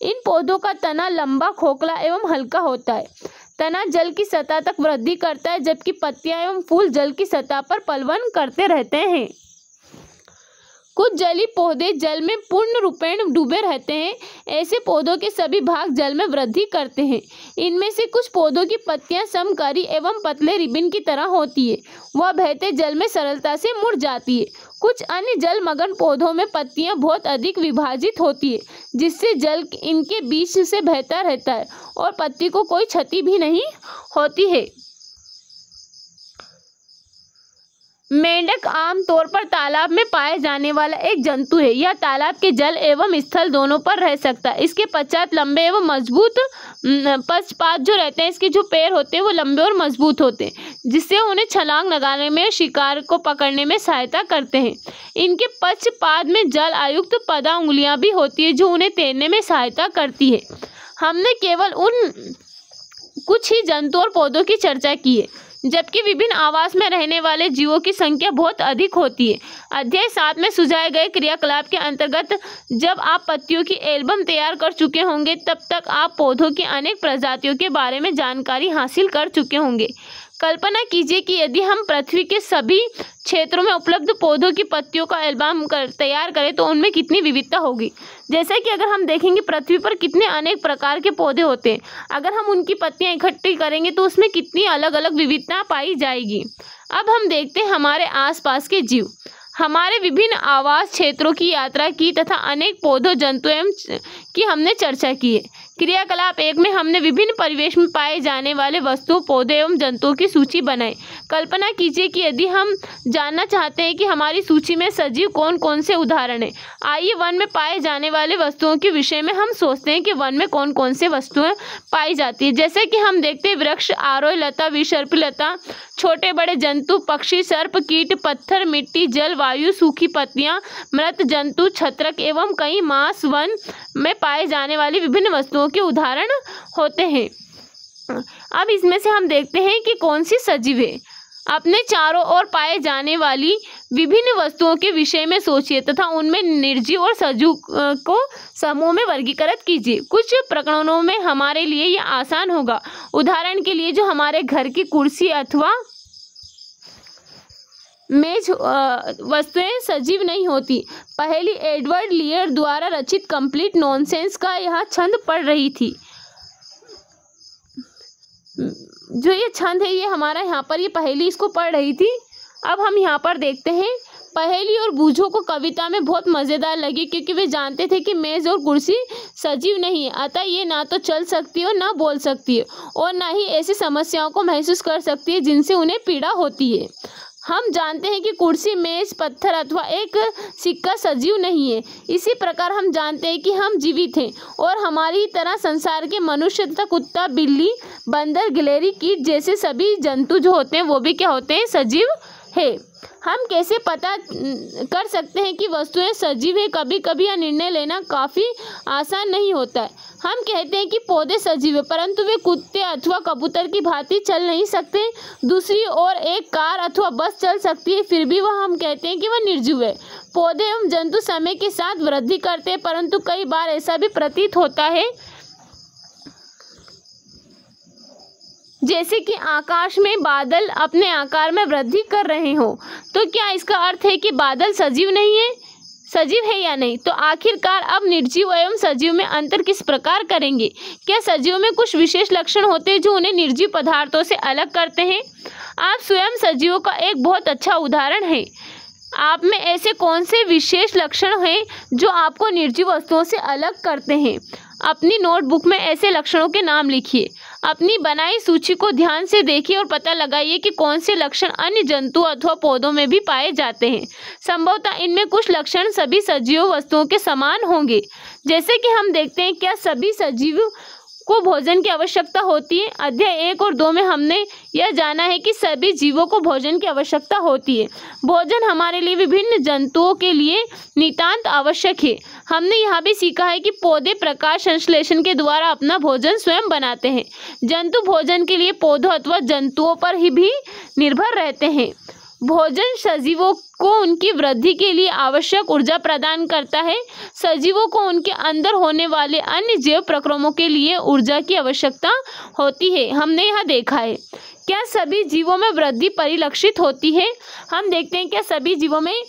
इन पौधों का तना लंबा, खोखला एवं हल्का होता है। तना जल की सतह तक वृद्धि करता है, जबकि पत्तियां एवं फूल जल की सतह पर पलवन करते रहते हैं। कुछ जलीय पौधे जल में पूर्ण रूपेण डूबे रहते हैं। ऐसे पौधों के सभी भाग जल में वृद्धि करते हैं। इनमें से कुछ पौधों की पत्तियां समकारी एवं पतले रिबन की तरह होती है, वह बहते जल में सरलता से मुड़ जाती है। कुछ अन्य जलमग्न पौधों में पत्तियां बहुत अधिक विभाजित होती है, जिससे जल इनके बीच से बहता रहता है और पत्ती को कोई क्षति भी नहीं होती है। मेंढक आमतौर पर तालाब में पाए जाने वाला एक जंतु है। यह तालाब के जल एवं स्थल दोनों पर रह सकता है। इसके पश्चात लंबे एवं मजबूत पश्चात जो रहते हैं, इसके जो पैर होते हैं वो लंबे और मजबूत होते हैं, जिससे उन्हें छलांग लगाने में, शिकार को पकड़ने में सहायता करते हैं। इनके पश्चपाद में जल आयुक्त पदा उंगलियां भी होती है, जो उन्हें तैरने में सहायता करती है। हमने केवल उन कुछ ही जंतु और पौधों की चर्चा की है, जबकि विभिन्न आवास में रहने वाले जीवों की संख्या बहुत अधिक होती है। अध्याय 7 में सुझाए गए क्रियाकलाप के अंतर्गत जब आप पत्तियों की एल्बम तैयार कर चुके होंगे, तब तक आप पौधों की अनेक प्रजातियों के बारे में जानकारी हासिल कर चुके होंगे। कल्पना कीजिए कि यदि हम पृथ्वी के सभी क्षेत्रों में उपलब्ध पौधों की पत्तियों का एल्बम तैयार करें तो उनमें कितनी विविधता होगी। जैसे कि अगर हम देखेंगे पृथ्वी पर कितने अनेक प्रकार के पौधे होते हैं, अगर हम उनकी पत्तियां इकट्ठी करेंगे तो उसमें कितनी अलग अलग विविधता पाई जाएगी। अब हम देखते हैं हमारे आसपास के जीव। हमारे विभिन्न आवास क्षेत्रों की यात्रा की तथा अनेक पौधों, जंतुओं की हमने चर्चा की है। क्रियाकलाप 1 में हमने विभिन्न परिवेश में पाए जाने वाले वस्तुओं, पौधे एवं जंतुओं की सूची बनाई। कल्पना कीजिए कि यदि हम जानना चाहते हैं कि हमारी सूची में सजीव कौन कौन से उदाहरण हैं। आइए वन में पाए जाने वाले वस्तुओं के विषय में हम सोचते हैं कि वन में कौन कौन से वस्तुएं पाई जाती है। जैसे कि हम देखते हैं वृक्ष, आरोही लता, विसर्पी लता, छोटे बड़े जंतु, पक्षी, सर्प, कीट, पत्थर, मिट्टी, जल, वायु, सूखी पत्तियां, मृत जंतु, छत्रक एवं कई मांस वन में पाए जाने वाली विभिन्न वस्तुओं के उदाहरण होते हैं। अब इसमें से हम देखते हैं कि कौन सी सजीव है। अपने चारों ओर पाए जाने वाली विभिन्न वस्तुओं के विषय में सोचिए तथा उनमें निर्जीव और सजीव को समूह में वर्गीकृत कीजिए। कुछ प्रकरणों में हमारे लिए यह आसान होगा। उदाहरण के लिए जो हमारे घर की कुर्सी अथवा मेज वस्तुएं सजीव नहीं होती। पहली एडवर्ड लियर द्वारा रचित कंप्लीट नॉनसेंस का यह छंद पढ़ रही थी। जो ये छंद है ये हमारा यहाँ पर ये पहेली इसको पढ़ रही थी। अब हम यहाँ पर देखते हैं पहेली और बूझों को कविता में बहुत मज़ेदार लगी, क्योंकि वे जानते थे कि मेज़ और कुर्सी सजीव नहीं है, अतः ये ना तो चल सकती है और ना बोल सकती है और ना ही ऐसी समस्याओं को महसूस कर सकती है जिनसे उन्हें पीड़ा होती है। हम जानते हैं कि कुर्सी, मेज, पत्थर अथवा एक सिक्का सजीव नहीं है। इसी प्रकार हम जानते हैं कि हम जीवित हैं और हमारी तरह संसार के मनुष्य तथा कुत्ता, बिल्ली, बंदर, गिलहरी, कीट जैसे सभी जंतु जो होते हैं वो भी क्या होते हैं, सजीव है। हम कैसे पता कर सकते हैं कि वस्तुएं सजीव है? कभी कभी यह निर्णय लेना काफ़ी आसान नहीं होता है। हम कहते हैं कि पौधे सजीव है, परंतु वे कुत्ते अथवा कबूतर की भांति चल नहीं सकते। दूसरी ओर एक कार अथवा बस चल सकती है, फिर भी वह हम कहते हैं कि वह निर्जीव है। पौधे एवं जंतु समय के साथ वृद्धि करते हैं, परंतु कई बार ऐसा भी प्रतीत होता है जैसे कि आकाश में बादल अपने आकार में वृद्धि कर रहे हो। तो क्या इसका अर्थ है कि बादल सजीव नहीं है, सजीव है या नहीं? तो आखिरकार अब निर्जीव एवं सजीव में अंतर किस प्रकार करेंगे? क्या सजीव में कुछ विशेष लक्षण होते हैं जो उन्हें निर्जीव पदार्थों से अलग करते हैं? आप स्वयं सजीवों का एक बहुत अच्छा उदाहरण है। आप में ऐसे कौन से विशेष लक्षण हैं जो आपको निर्जीव वस्तुओं से अलग करते हैं? अपनी नोटबुक में ऐसे लक्षणों के नाम लिखिए। अपनी बनाई सूची को ध्यान से देखिए और पता लगाइए कि कौन से लक्षण अन्य जंतु अथवा पौधों में भी पाए जाते हैं। संभवतः इनमें कुछ लक्षण सभी सजीव वस्तुओं के समान होंगे। जैसे कि हम देखते हैं, क्या सभी सजीव को भोजन की आवश्यकता होती है? अध्याय 1 और 2 में हमने यह जाना है कि सभी जीवों को भोजन की आवश्यकता होती है। भोजन हमारे लिए विभिन्न जंतुओं के लिए नितांत आवश्यक है। हमने यह भी सीखा है कि पौधे प्रकाश संश्लेषण के द्वारा अपना भोजन स्वयं बनाते हैं। जंतु भोजन के लिए पौधों अथवा जंतुओं पर ही भी निर्भर रहते हैं। भोजन सजीवों को उनकी वृद्धि के लिए आवश्यक ऊर्जा प्रदान करता है। सजीवों को उनके अंदर होने वाले अन्य जैव प्रक्रमों के लिए ऊर्जा की आवश्यकता होती है। हमने यहाँ देखा है, क्या सभी जीवों में वृद्धि परिलक्षित होती है? हम देखते हैं क्या सभी जीवों में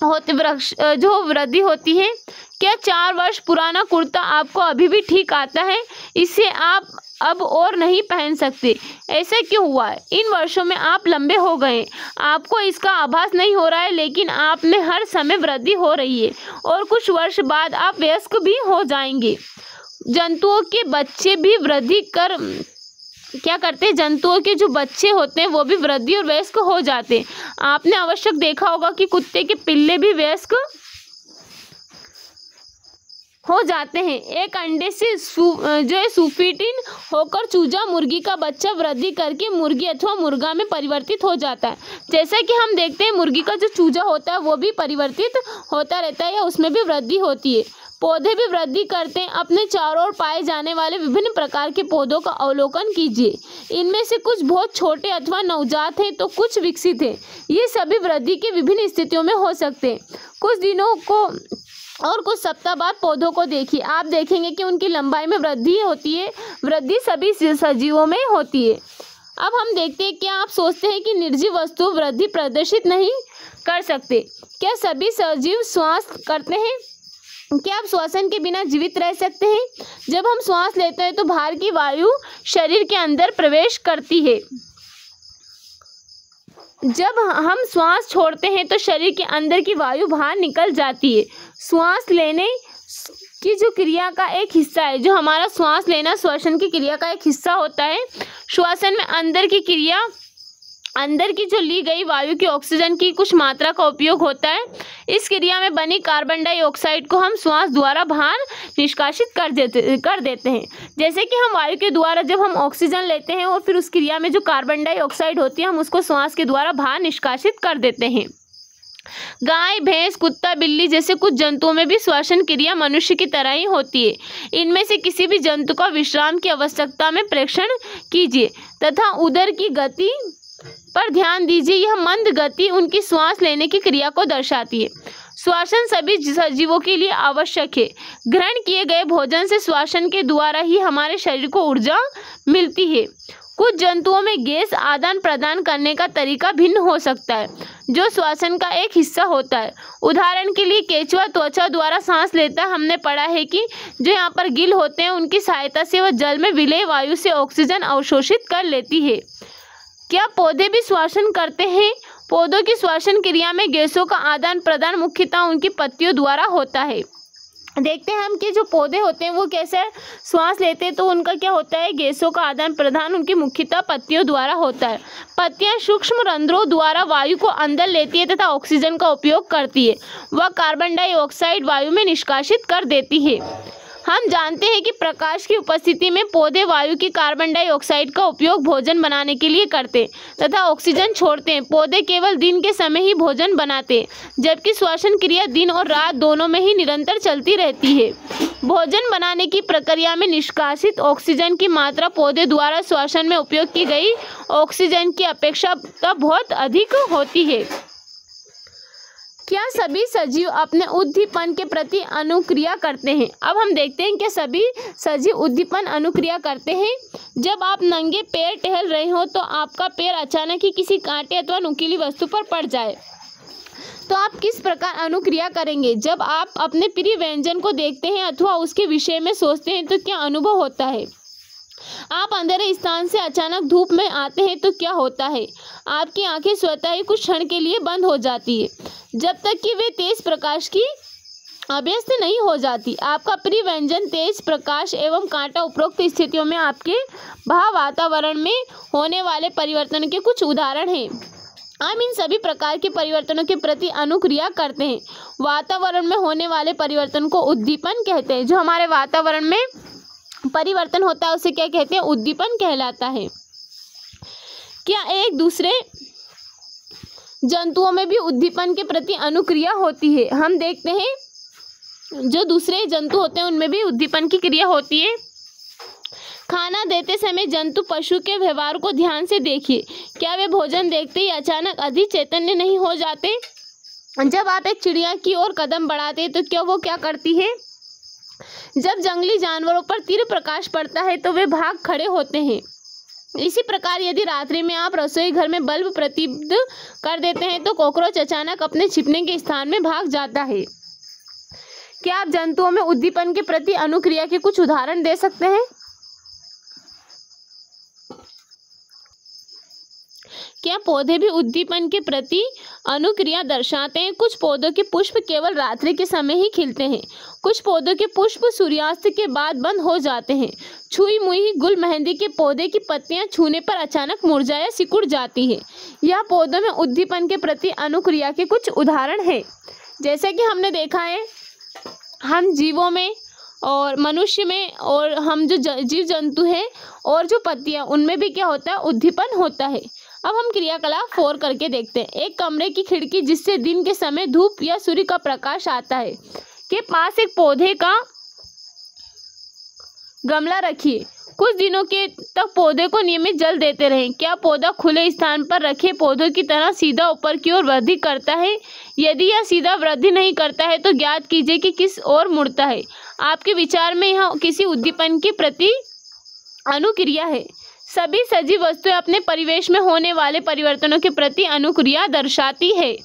जो वृद्धि होती है। क्या 4 वर्ष पुराना कुर्ता आपको अभी भी ठीक आता है? इसे आप अब और नहीं पहन सकते, ऐसा क्यों हुआ है? इन वर्षों में आप लंबे हो गए, आपको इसका आभास नहीं हो रहा है, लेकिन आप में हर समय वृद्धि हो रही है और कुछ वर्ष बाद आप वयस्क भी हो जाएंगे। जंतुओं के बच्चे भी वृद्धि कर क्या करते हैं? जंतुओं के जो बच्चे होते हैं वो भी वृद्धि और वयस्क हो जाते हैं। आपने आवश्यक देखा होगा कि कुत्ते के पिल्ले भी वयस्क हो जाते हैं। एक अंडे से जो है सुफिटिन होकर चूजा मुर्गी का बच्चा वृद्धि करके मुर्गी अथवा मुर्गा में परिवर्तित हो जाता है। जैसा कि हम देखते हैं मुर्गी का जो चूजा होता है वो भी परिवर्तित होता रहता है या उसमें भी वृद्धि होती है। पौधे भी वृद्धि करते हैं। अपने चारों ओर पाए जाने वाले विभिन्न प्रकार के पौधों का अवलोकन कीजिए। इनमें से कुछ बहुत छोटे अथवा नवजात हैं तो कुछ विकसित हैं। ये सभी वृद्धि की विभिन्न स्थितियों में हो सकते हैं। कुछ दिनों को और कुछ सप्ताह बाद पौधों को देखिए, आप देखेंगे कि उनकी लंबाई में वृद्धि होती है। वृद्धि सभी सजीवों में होती है। अब हम देखते हैं, क्या आप सोचते हैं कि निर्जीव वस्तु वृद्धि प्रदर्शित नहीं कर सकते? क्या सभी सजीव श्वास करते हैं? क्या आप श्वसन के बिना जीवित रह सकते हैं? जब हम श्वास लेते हैं तो बाहर की वायु शरीर के अंदर प्रवेश करती है। जब हम श्वास छोड़ते हैं तो शरीर के अंदर की वायु बाहर निकल जाती है। श्वास लेने की जो क्रिया का एक हिस्सा है, जो हमारा श्वास लेना श्वसन की क्रिया का एक हिस्सा होता है। श्वसन में अंदर की जो ली गई वायु की ऑक्सीजन की कुछ मात्रा का उपयोग होता है। इस क्रिया में बनी कार्बन डाइऑक्साइड को हम श्वास द्वारा बाहर निष्कासित कर देते हैं। जैसे कि हम वायु के द्वारा जब हम ऑक्सीजन लेते हैं और फिर उस क्रिया में जो कार्बन डाइऑक्साइड होती है हम उसको श्वास के द्वारा बाहर निष्कासित कर देते हैं। गाय, भैंस, कुत्ता, बिल्ली जैसे कुछ जंतुओं में भी श्वसन क्रिया मनुष्य की तरह ही होती है। इनमें से किसी भी जंतु का विश्राम की आवश्यकता में परीक्षण कीजिए तथा उदर की गति पर ध्यान दीजिए। यह मंद गति उनकी श्वास लेने की क्रिया को दर्शाती है। श्वसन सभी सजीवों के लिए आवश्यक है। ग्रहण किए गए भोजन से श्वसन के द्वारा ही हमारे शरीर को ऊर्जा मिलती है। कुछ जंतुओं में गैस आदान प्रदान करने का तरीका भिन्न हो सकता है, जो श्वसन का एक हिस्सा होता है। उदाहरण के लिए केंचुआ त्वचा द्वारा सांस लेता है। हमने पढ़ा है कि जो यहाँ पर गिल होते हैं उनकी सहायता से वह जल में विलेय वायु से ऑक्सीजन अवशोषित कर लेती है। क्या पौधे भी श्वसन करते हैं? पौधों की श्वसन क्रिया में गैसों का आदान प्रदान मुख्यतः उनकी पत्तियों द्वारा होता है। देखते हैं हम कि जो पौधे होते हैं वो कैसे श्वास लेते हैं, तो उनका क्या होता है, गैसों का आदान प्रदान उनकी मुख्यतः पत्तियों द्वारा होता है। पत्तियां सूक्ष्म रंध्रों द्वारा वायु को अंदर लेती है तथा ऑक्सीजन का उपयोग करती है। वह कार्बन डाइऑक्साइड वायु में निष्कासित कर देती है। हम जानते हैं कि प्रकाश की उपस्थिति में पौधे वायु की कार्बन डाइऑक्साइड का उपयोग भोजन बनाने के लिए करते तथा ऑक्सीजन छोड़ते हैं। पौधे केवल दिन के समय ही भोजन बनाते, जबकि श्वसन क्रिया दिन और रात दोनों में ही निरंतर चलती रहती है। भोजन बनाने की प्रक्रिया में निष्कासित ऑक्सीजन की मात्रा पौधे द्वारा श्वसन में उपयोग की गई ऑक्सीजन की अपेक्षा बहुत अधिक होती है। क्या सभी सजीव अपने उद्दीपन के प्रति अनुक्रिया करते हैं? अब हम देखते हैं कि सभी सजीव उद्दीपन अनुक्रिया करते हैं। जब आप नंगे पैर टहल रहे हो तो आपका पैर अचानक ही किसी कांटे अथवा नुकीली वस्तु पर पड़ जाए तो आप किस प्रकार अनुक्रिया करेंगे? जब आप अपने प्रिय व्यंजन को देखते हैं अथवा उसके विषय में सोचते हैं तो क्या अनुभव होता है? आप अंधेरे स्थान से अचानक धूप में आते हैं तो क्या होता है? आपकी आंखें स्वतः ही कुछ क्षण के लिए बंद हो जाती है, जब तक कि वे तेज प्रकाश की अभ्यस्त नहीं हो जाती। आपका प्रिय व्यंजन, तेज प्रकाश एवं कांटा उपरोक्त स्थितियों में आपके बाह्य वातावरण में होने वाले परिवर्तन के कुछ उदाहरण हैं। हम इन सभी प्रकार के परिवर्तनों के प्रति अनुक्रिया करते हैं। वातावरण में होने वाले परिवर्तन को उद्दीपन कहते हैं। जो हमारे वातावरण में परिवर्तन होता है उसे क्या कहते हैं? उद्दीपन कहलाता है। क्या एक दूसरे जंतुओं में भी उद्दीपन के प्रति अनुक्रिया होती है? हम देखते हैं जो दूसरे जंतु होते हैं उनमें भी उद्दीपन की क्रिया होती है। खाना देते समय जंतु पशु के व्यवहार को ध्यान से देखिए। क्या वे भोजन देखते ही अचानक अधिक चैतन्य नहीं हो जाते? जब आप एक चिड़िया की ओर कदम बढ़ाते हैं तो क्या वो क्या करती है? जब जंगली जानवरों पर तीव्र प्रकाश पड़ता है तो वे भाग खड़े होते हैं। इसी प्रकार यदि रात्रि में आप रसोई घर में बल्ब प्रतिबद्ध कर देते हैं तो कॉकरोच अचानक अपने छिपने के स्थान में भाग जाता है। क्या आप जंतुओं में उद्दीपन के प्रति अनुक्रिया के कुछ उदाहरण दे सकते हैं? क्या पौधे भी उद्दीपन के प्रति अनुक्रिया दर्शाते हैं? कुछ पौधों के पुष्प केवल रात्रि के समय ही खिलते हैं। कुछ पौधों के पुष्प सूर्यास्त के बाद बंद हो जाते हैं। छुई मुई गुल मेहंदी के पौधे की पत्तियां छूने पर अचानक मुरझा या सिकुड़ जाती है। यह पौधों में उद्दीपन के प्रति अनुक्रिया के कुछ उदाहरण हैं। जैसे कि हमने देखा है, हम जीवों में और मनुष्य में और हम जो जीव जंतु हैं और जो पत्तियां, उनमें भी क्या होता है? उद्दीपन होता है। अब हम क्रियाकलाप 4 करके देखते हैं। एक कमरे की खिड़की जिससे दिन के समय धूप या सूर्य का प्रकाश आता है के पास एक पौधे का गमला रखिए। कुछ दिनों के तक पौधे को नियमित जल देते रहें। क्या पौधा खुले स्थान पर रखे पौधों की तरह सीधा ऊपर की ओर वृद्धि करता है? यदि यह सीधा वृद्धि नहीं करता है तो ज्ञात कीजिए कि किस ओर मुड़ता है। आपके विचार में यह किसी उद्दीपन के प्रति अनुक्रिया है। सभी सजीव वस्तुएं अपने परिवेश में होने वाले परिवर्तनों के प्रति अनुक्रिया दर्शाती है।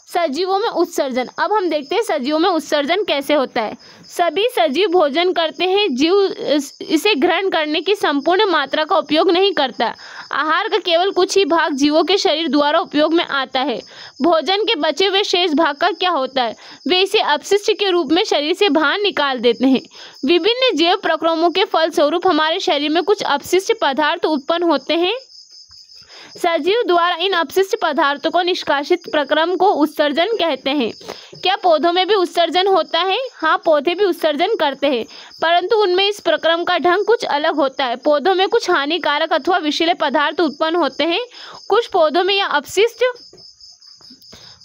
सजीवों में उत्सर्जन। अब हम देखते हैं सजीवों में उत्सर्जन कैसे होता है। सभी सजीव भोजन करते हैं। जीव इसे ग्रहण करने की संपूर्ण मात्रा का उपयोग नहीं करता। आहार का केवल कुछ ही भाग जीवों के शरीर द्वारा उपयोग में आता है। भोजन के बचे हुए शेष भाग का क्या होता है? वे इसे अपशिष्ट के रूप में शरीर से बाहर निकाल देते हैं। विभिन्न जैव प्रक्रमों के फलस्वरूप हमारे शरीर में कुछ अपशिष्ट पदार्थ उत्पन्न होते हैं। सजीव द्वारा इन अपशिष्ट पदार्थों को निष्कासित प्रक्रम को उत्सर्जन कहते हैं। क्या पौधों में भी उत्सर्जन होता है? हाँ, पौधे भी उत्सर्जन करते हैं, परंतु उनमें इस प्रक्रम का ढंग कुछ अलग होता है। पौधों में कुछ हानिकारक अथवा विषैले पदार्थ उत्पन्न होते हैं। कुछ पौधों में यह अपशिष्ट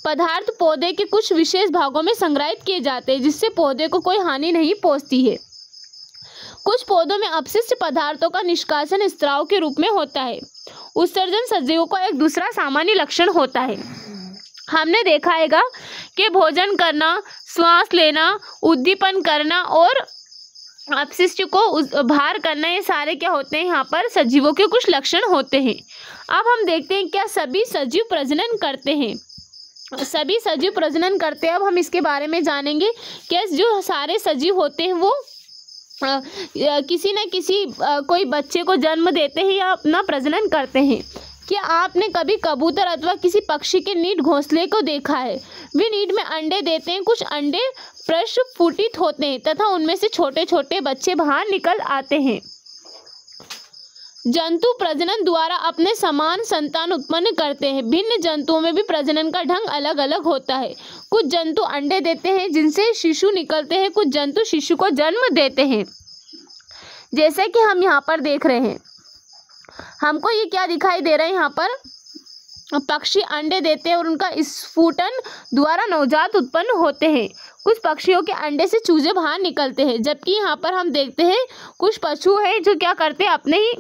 पदार्थ पौधे के कुछ विशेष भागों में संग्रहित किए जाते हैं, जिससे पौधे को कोई हानि नहीं पहुंचती है। कुछ पौधों में अपशिष्ट पदार्थों का निष्कासन स्राव के रूप में होता है। उत्सर्जन सजीवों का एक दूसरा सामान्य लक्षण होता है। हमने देखा हैगा कि भोजन करना, श्वास लेना, उद्दीपन करना और अपशिष्ट को बाहर करना, ये सारे क्या होते हैं? यहाँ पर सजीवों के कुछ लक्षण होते हैं। अब हम देखते हैं क्या सभी सजीव प्रजनन करते हैं। सभी सजीव प्रजनन करते हैं। अब हम इसके बारे में जानेंगे कि जो सारे सजीव होते हैं वो किसी न किसी कोई बच्चे को जन्म देते हैं या अपना प्रजनन करते हैं। क्या आपने कभी कबूतर अथवा किसी पक्षी के नीड घोंसले को देखा है? वे नीड में अंडे देते हैं। कुछ अंडे प्रस्फुटित होते हैं तथा उनमें से छोटे छोटे बच्चे बाहर निकल आते हैं। जंतु प्रजनन द्वारा अपने समान संतान उत्पन्न करते हैं। भिन्न जंतुओं में भी प्रजनन का ढंग अलग अलग होता है। कुछ जंतु अंडे देते हैं जिनसे शिशु निकलते हैं। कुछ जंतु शिशु को जन्म देते हैं। जैसे कि हम यहाँ पर देख रहे हैं, हमको ये क्या दिखाई दे रहा है? यहाँ पर पक्षी अंडे देते हैं और उनका स्फुटन द्वारा नवजात उत्पन्न होते हैं। कुछ पक्षियों के अंडे से चूजे बाहर निकलते हैं, जबकि यहाँ पर हम देखते हैं कुछ पशु हैं जो क्या करते हैं? अपने ही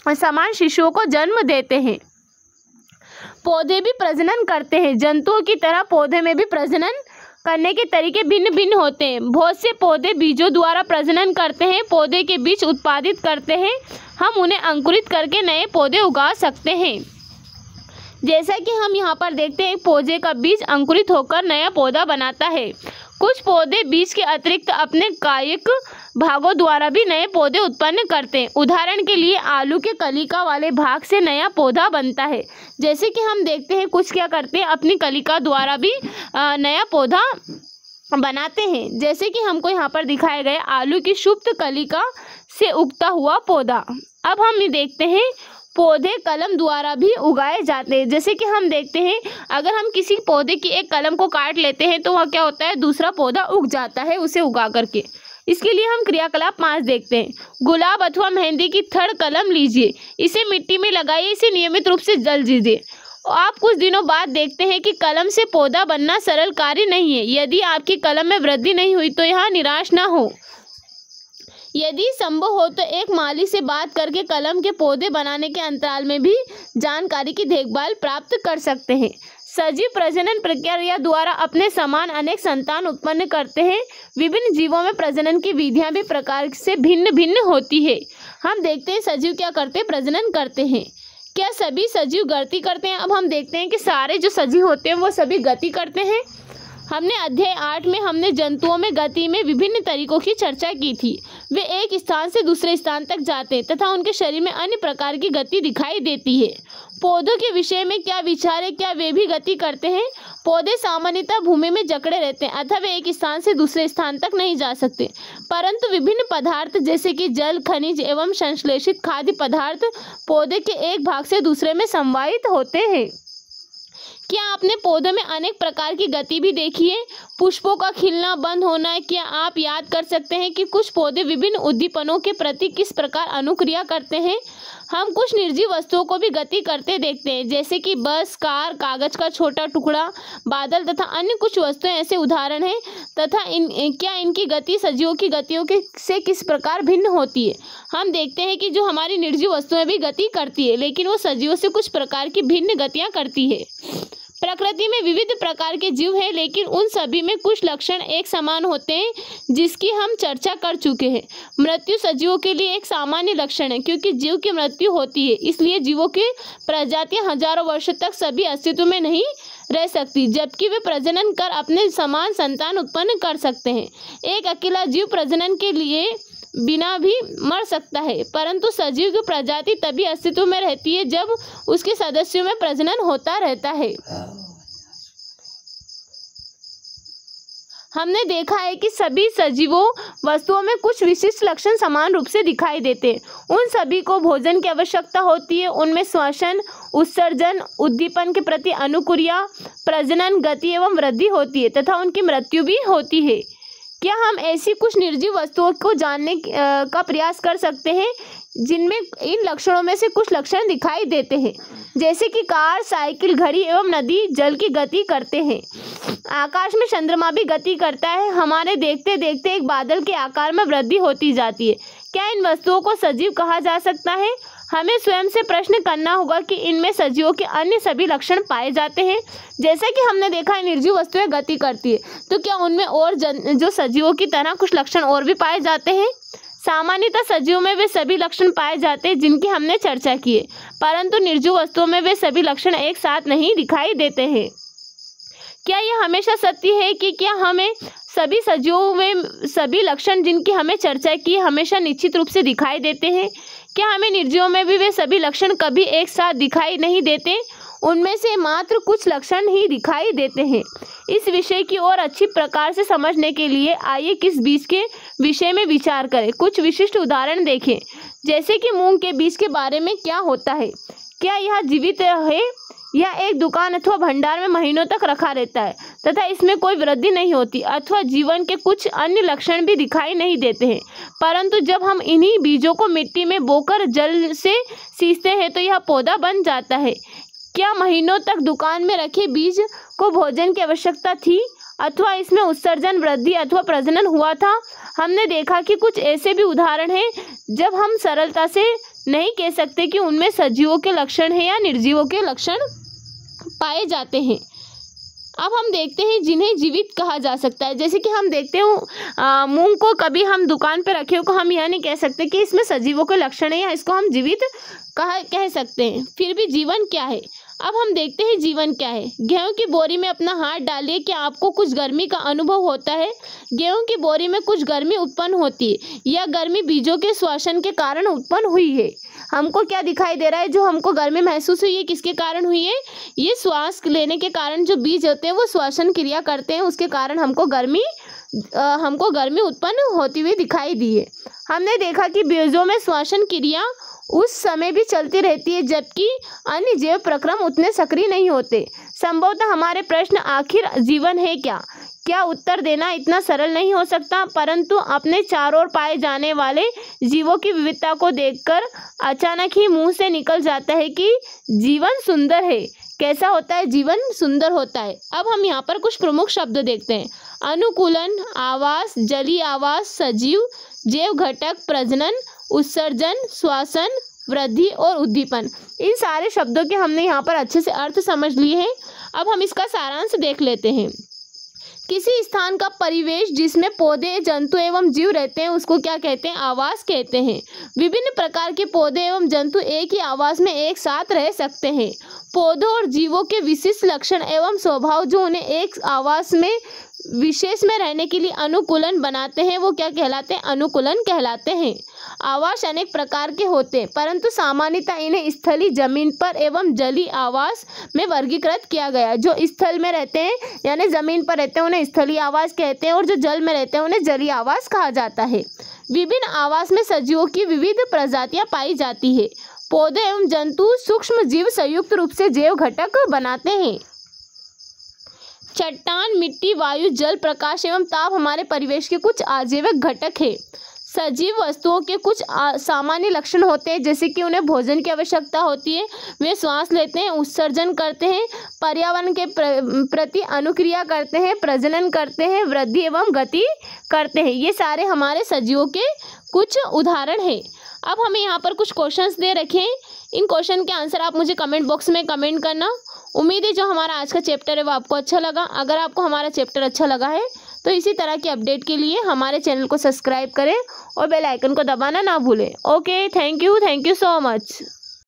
समान शिशुओं को जन्म देते हैं। पौधे भी प्रजनन करते हैं। जंतुओं की तरह पौधे में भी प्रजनन करने के तरीके भिन्न भिन्न होते हैं। बहुत से पौधे बीजों द्वारा प्रजनन करते हैं। पौधे के बीज उत्पादित करते हैं। हम उन्हें अंकुरित करके नए पौधे उगा सकते हैं। जैसा कि हम यहाँ पर देखते हैं, पौधे का बीज अंकुरित होकर नया पौधा बनाता है। कुछ पौधे बीज के अतिरिक्त अपने कायिक भागों द्वारा भी नए पौधे उत्पन्न करते हैं। उदाहरण के लिए आलू के कलिका वाले भाग से नया पौधा बनता है। जैसे कि हम देखते हैं कुछ क्या करते हैं, अपनी कलिका द्वारा भी नया पौधा बनाते हैं। जैसे कि हमको यहाँ पर दिखाया गया आलू की सुप्त कलिका से उगता हुआ पौधा। अब हम ये देखते हैं पौधे कलम द्वारा भी उगाए जाते हैं। जैसे कि हम देखते हैं अगर हम किसी पौधे की एक कलम को काट लेते हैं तो वह क्या होता है? दूसरा पौधा उग जाता है उसे उगा करके। इसके लिए हम क्रियाकलाप 5 देखते हैं। गुलाब अथवा मेहंदी की थड़ कलम लीजिए, इसे मिट्टी में लगाइए, इसे नियमित रूप से जल दीजिए। आप कुछ दिनों बाद देखते हैं कि कलम से पौधा बनना सरल कार्य नहीं है। यदि आपकी कलम में वृद्धि नहीं हुई तो यहाँ निराश ना हो। यदि संभव हो तो एक माली से बात करके कलम के पौधे बनाने के अंतराल में भी जानकारी की देखभाल प्राप्त कर सकते हैं। सजीव प्रजनन प्रक्रिया द्वारा अपने समान अनेक संतान उत्पन्न करते हैं। विभिन्न जीवों में प्रजनन की विधियां भी प्रकार से भिन्न भिन्न होती है। हम देखते हैं सजीव क्या करते हैं, प्रजनन करते हैं। क्या सभी सजीव गति करते हैं? अब हम देखते हैं कि सारे जो सजीव होते हैं वो सभी गति करते हैं। हमने अध्याय 8 में हमने जंतुओं में गति में विभिन्न तरीकों की चर्चा की थी। वे एक स्थान से दूसरे स्थान तक जाते हैं तथा उनके शरीर में अन्य प्रकार की गति दिखाई देती है। पौधों के विषय में क्या विचार है? क्या वे भी गति करते हैं? पौधे सामान्यतः भूमि में जकड़े रहते हैं अथवा वे एक स्थान से दूसरे स्थान तक नहीं जा सकते, परंतु विभिन्न पदार्थ जैसे कि जल, खनिज एवं संश्लेषित खाद्य पदार्थ पौधे के एक भाग से दूसरे में संवाहित होते हैं। क्या आपने पौधों में अनेक प्रकार की गति भी देखी है? पुष्पों का खिलना, बंद होना। क्या आप याद कर सकते हैं कि कुछ पौधे विभिन्न उद्दीपनों के प्रति किस प्रकार अनुक्रिया करते हैं? हम कुछ निर्जीव वस्तुओं को भी गति करते देखते हैं, जैसे कि बस, कार, कागज का छोटा टुकड़ा, बादल तथा अन्य कुछ वस्तुएं ऐसे उदाहरण हैं। तथा क्या इनकी गति सजीवों की गतियों से किस प्रकार भिन्न होती है? हम देखते हैं कि जो हमारी निर्जीव वस्तुएं भी गति करती है, लेकिन वो सजीवों से कुछ प्रकार की भिन्न गतियां करती है। प्रकृति में विविध प्रकार के जीव हैं, लेकिन उन सभी में कुछ लक्षण एक समान होते हैं, जिसकी हम चर्चा कर चुके हैं। मृत्यु सजीवों के लिए एक सामान्य लक्षण है, क्योंकि जीव की मृत्यु होती है, इसलिए जीवों की प्रजातियां हजारों वर्षों तक सभी अस्तित्व में नहीं रह सकती, जबकि वे प्रजनन कर अपने समान संतान उत्पन्न कर सकते हैं। एक अकेला जीव प्रजनन के लिए बिना भी मर सकता है, परंतु सजीव की प्रजाति तभी अस्तित्व में रहती है जब उसके सदस्यों में प्रजनन होता रहता है। हमने देखा है कि सभी सजीवों वस्तुओं में कुछ विशिष्ट लक्षण समान रूप से दिखाई देते हैं। उन सभी को भोजन की आवश्यकता होती है। उनमें श्वसन, उत्सर्जन, उद्दीपन के प्रति अनुक्रिया, प्रजनन, गति एवं वृद्धि होती है तथा उनकी मृत्यु भी होती है। क्या हम ऐसी कुछ निर्जीव वस्तुओं को जानने का प्रयास कर सकते हैं जिनमें इन लक्षणों में से कुछ लक्षण दिखाई देते हैं, जैसे कि कार, साइकिल, घड़ी एवं नदी जल की गति करते हैं। आकाश में चंद्रमा भी गति करता है। हमारे देखते देखते एक बादल के आकार में वृद्धि होती जाती है। क्या इन वस्तुओं को सजीव कहा जा सकता है? हमें स्वयं से प्रश्न करना होगा कि इनमें सजीवों के अन्य सभी लक्षण पाए जाते हैं। जैसे कि हमने देखा है निर्जीव वस्तुएं गति करती है, तो क्या उनमें और जो सजीवों की तरह कुछ लक्षण और भी पाए जाते हैं? सामान्यतः सजीवों में वे सभी लक्षण पाए जाते हैं जिनकी हमने चर्चा की है, परंतु निर्जीव वस्तुओं में वे सभी लक्षण एक साथ नहीं दिखाई देते हैं। क्या यह हमेशा सत्य है कि क्या हमें सभी सजीवों में सभी लक्षण जिनकी हमें चर्चा की हमेशा निश्चित रूप से दिखाई देते हैं? क्या हमें निर्जीवों में भी वे सभी लक्षण कभी एक साथ दिखाई नहीं देते? उनमें से मात्र कुछ लक्षण ही दिखाई देते हैं। इस विषय की और अच्छी प्रकार से समझने के लिए आइए किस बीज के विषय में विचार करें। कुछ विशिष्ट उदाहरण देखें, जैसे कि मूंग के बीज के बारे में क्या होता है। क्या यह जीवित है? यह एक दुकान अथवा भंडार में महीनों तक रखा रहता है तथा इसमें कोई वृद्धि नहीं होती अथवा जीवन के कुछ अन्य लक्षण भी दिखाई नहीं देते हैं, परंतु जब हम इन्हीं बीजों को मिट्टी में बोकर जल से सींचते हैं तो यह पौधा बन जाता है। क्या महीनों तक दुकान में रखे बीज को भोजन की आवश्यकता थी अथवा इसमें उत्सर्जन, वृद्धि अथवा प्रजनन हुआ था? हमने देखा कि कुछ ऐसे भी उदाहरण हैं जब हम सरलता से नहीं कह सकते कि उनमें सजीवों के लक्षण हैं या निर्जीवों के लक्षण पाए जाते हैं। अब हम देखते हैं जिन्हें जीवित कहा जा सकता है। जैसे कि हम देखते हैं मूंग को कभी हम दुकान पर रखे को हम यह नहीं कह सकते कि इसमें सजीवों के लक्षण है या इसको हम जीवित कह सकते हैं। फिर भी जीवन क्या है? अब हम देखते हैं जीवन क्या है। गेहूं की बोरी में अपना हाथ डालिए, क्या आपको कुछ गर्मी का अनुभव होता है? गेहूं की बोरी में कुछ गर्मी उत्पन्न होती है। यह गर्मी बीजों के श्वसन के कारण उत्पन्न हुई है। हमको क्या दिखाई दे रहा है? जो हमको गर्मी महसूस हुई है किसके कारण हुई है? ये श्वास लेने के कारण जो बीज होते हैं वो श्वसन क्रिया करते हैं, उसके कारण हमको गर्मी उत्पन्न होती हुई दिखाई दी है। हमने देखा कि बीजों में श्वसन क्रिया उस समय भी चलती रहती है जबकि अन्य जैव प्रक्रम उतने सक्रिय नहीं होते। संभवतः हमारे प्रश्न आखिर जीवन है क्या उत्तर देना इतना सरल नहीं हो सकता, परंतु अपने चारों ओर पाए जाने वाले जीवों की विविधता को देखकर अचानक ही मुंह से निकल जाता है कि जीवन सुंदर है। कैसा होता है? जीवन सुंदर होता है। अब हम यहाँ पर कुछ प्रमुख शब्द देखते हैं। अनुकूलन, आवास, जलीय आवास, सजीव, जैव घटक, प्रजनन, उत्सर्जन, श्वसन, वृद्धि और उद्दीपन। इन सारे शब्दों के हमने यहाँ पर अच्छे से अर्थ समझ लिए हैं। अब हम इसका सारांश देख लेते हैं। किसी स्थान का परिवेश जिसमें पौधे, जंतु एवं जीव रहते हैं उसको क्या कहते हैं? आवास कहते हैं। विभिन्न प्रकार के पौधे एवं जंतु एक ही आवास में एक साथ रह सकते हैं। पौधों और जीवों के विशिष्ट लक्षण एवं स्वभाव जो उन्हें एक आवास में विशेष में रहने के लिए अनुकूलन बनाते हैं वो क्या कहलाते हैं? अनुकूलन कहलाते हैं। आवास अनेक प्रकार के होते हैं परंतु सामान्यतः इन्हें स्थलीय, जमीन पर एवं जलीय आवास में वर्गीकृत किया गया। जो स्थल में रहते हैं यानी जमीन पर रहते हैं उन्हें स्थलीय आवास कहते हैं और जो जल में रहते हैं उन्हें जलीय आवास कहा जाता है। विभिन्न आवास में सजीवों की विविध प्रजातियां पाई जाती है। पौधे एवं जंतु सूक्ष्म जीव संयुक्त रूप से जैव घटक बनाते हैं। चट्टान, मिट्टी, वायु, जल, प्रकाश एवं ताप हमारे परिवेश के कुछ आजीविक घटक है। सजीव वस्तुओं के कुछ सामान्य लक्षण होते हैं जैसे कि उन्हें भोजन की आवश्यकता होती है, वे श्वास लेते हैं, उत्सर्जन करते हैं, पर्यावरण के प्रति अनुक्रिया करते हैं, प्रजनन करते हैं, वृद्धि एवं गति करते हैं। ये सारे हमारे सजीवों के कुछ उदाहरण हैं। अब हमें यहाँ पर कुछ क्वेश्चंस दे रखे हैं। इन क्वेश्चन के आंसर आप मुझे कमेंट बॉक्स में कमेंट करना। उम्मीद है जो हमारा आज का चैप्टर है वो आपको अच्छा लगा। अगर आपको हमारा चैप्टर अच्छा लगा है तो इसी तरह की अपडेट के लिए हमारे चैनल को सब्सक्राइब करें और बेल आइकन को दबाना ना भूलें। Okay, thank you so much.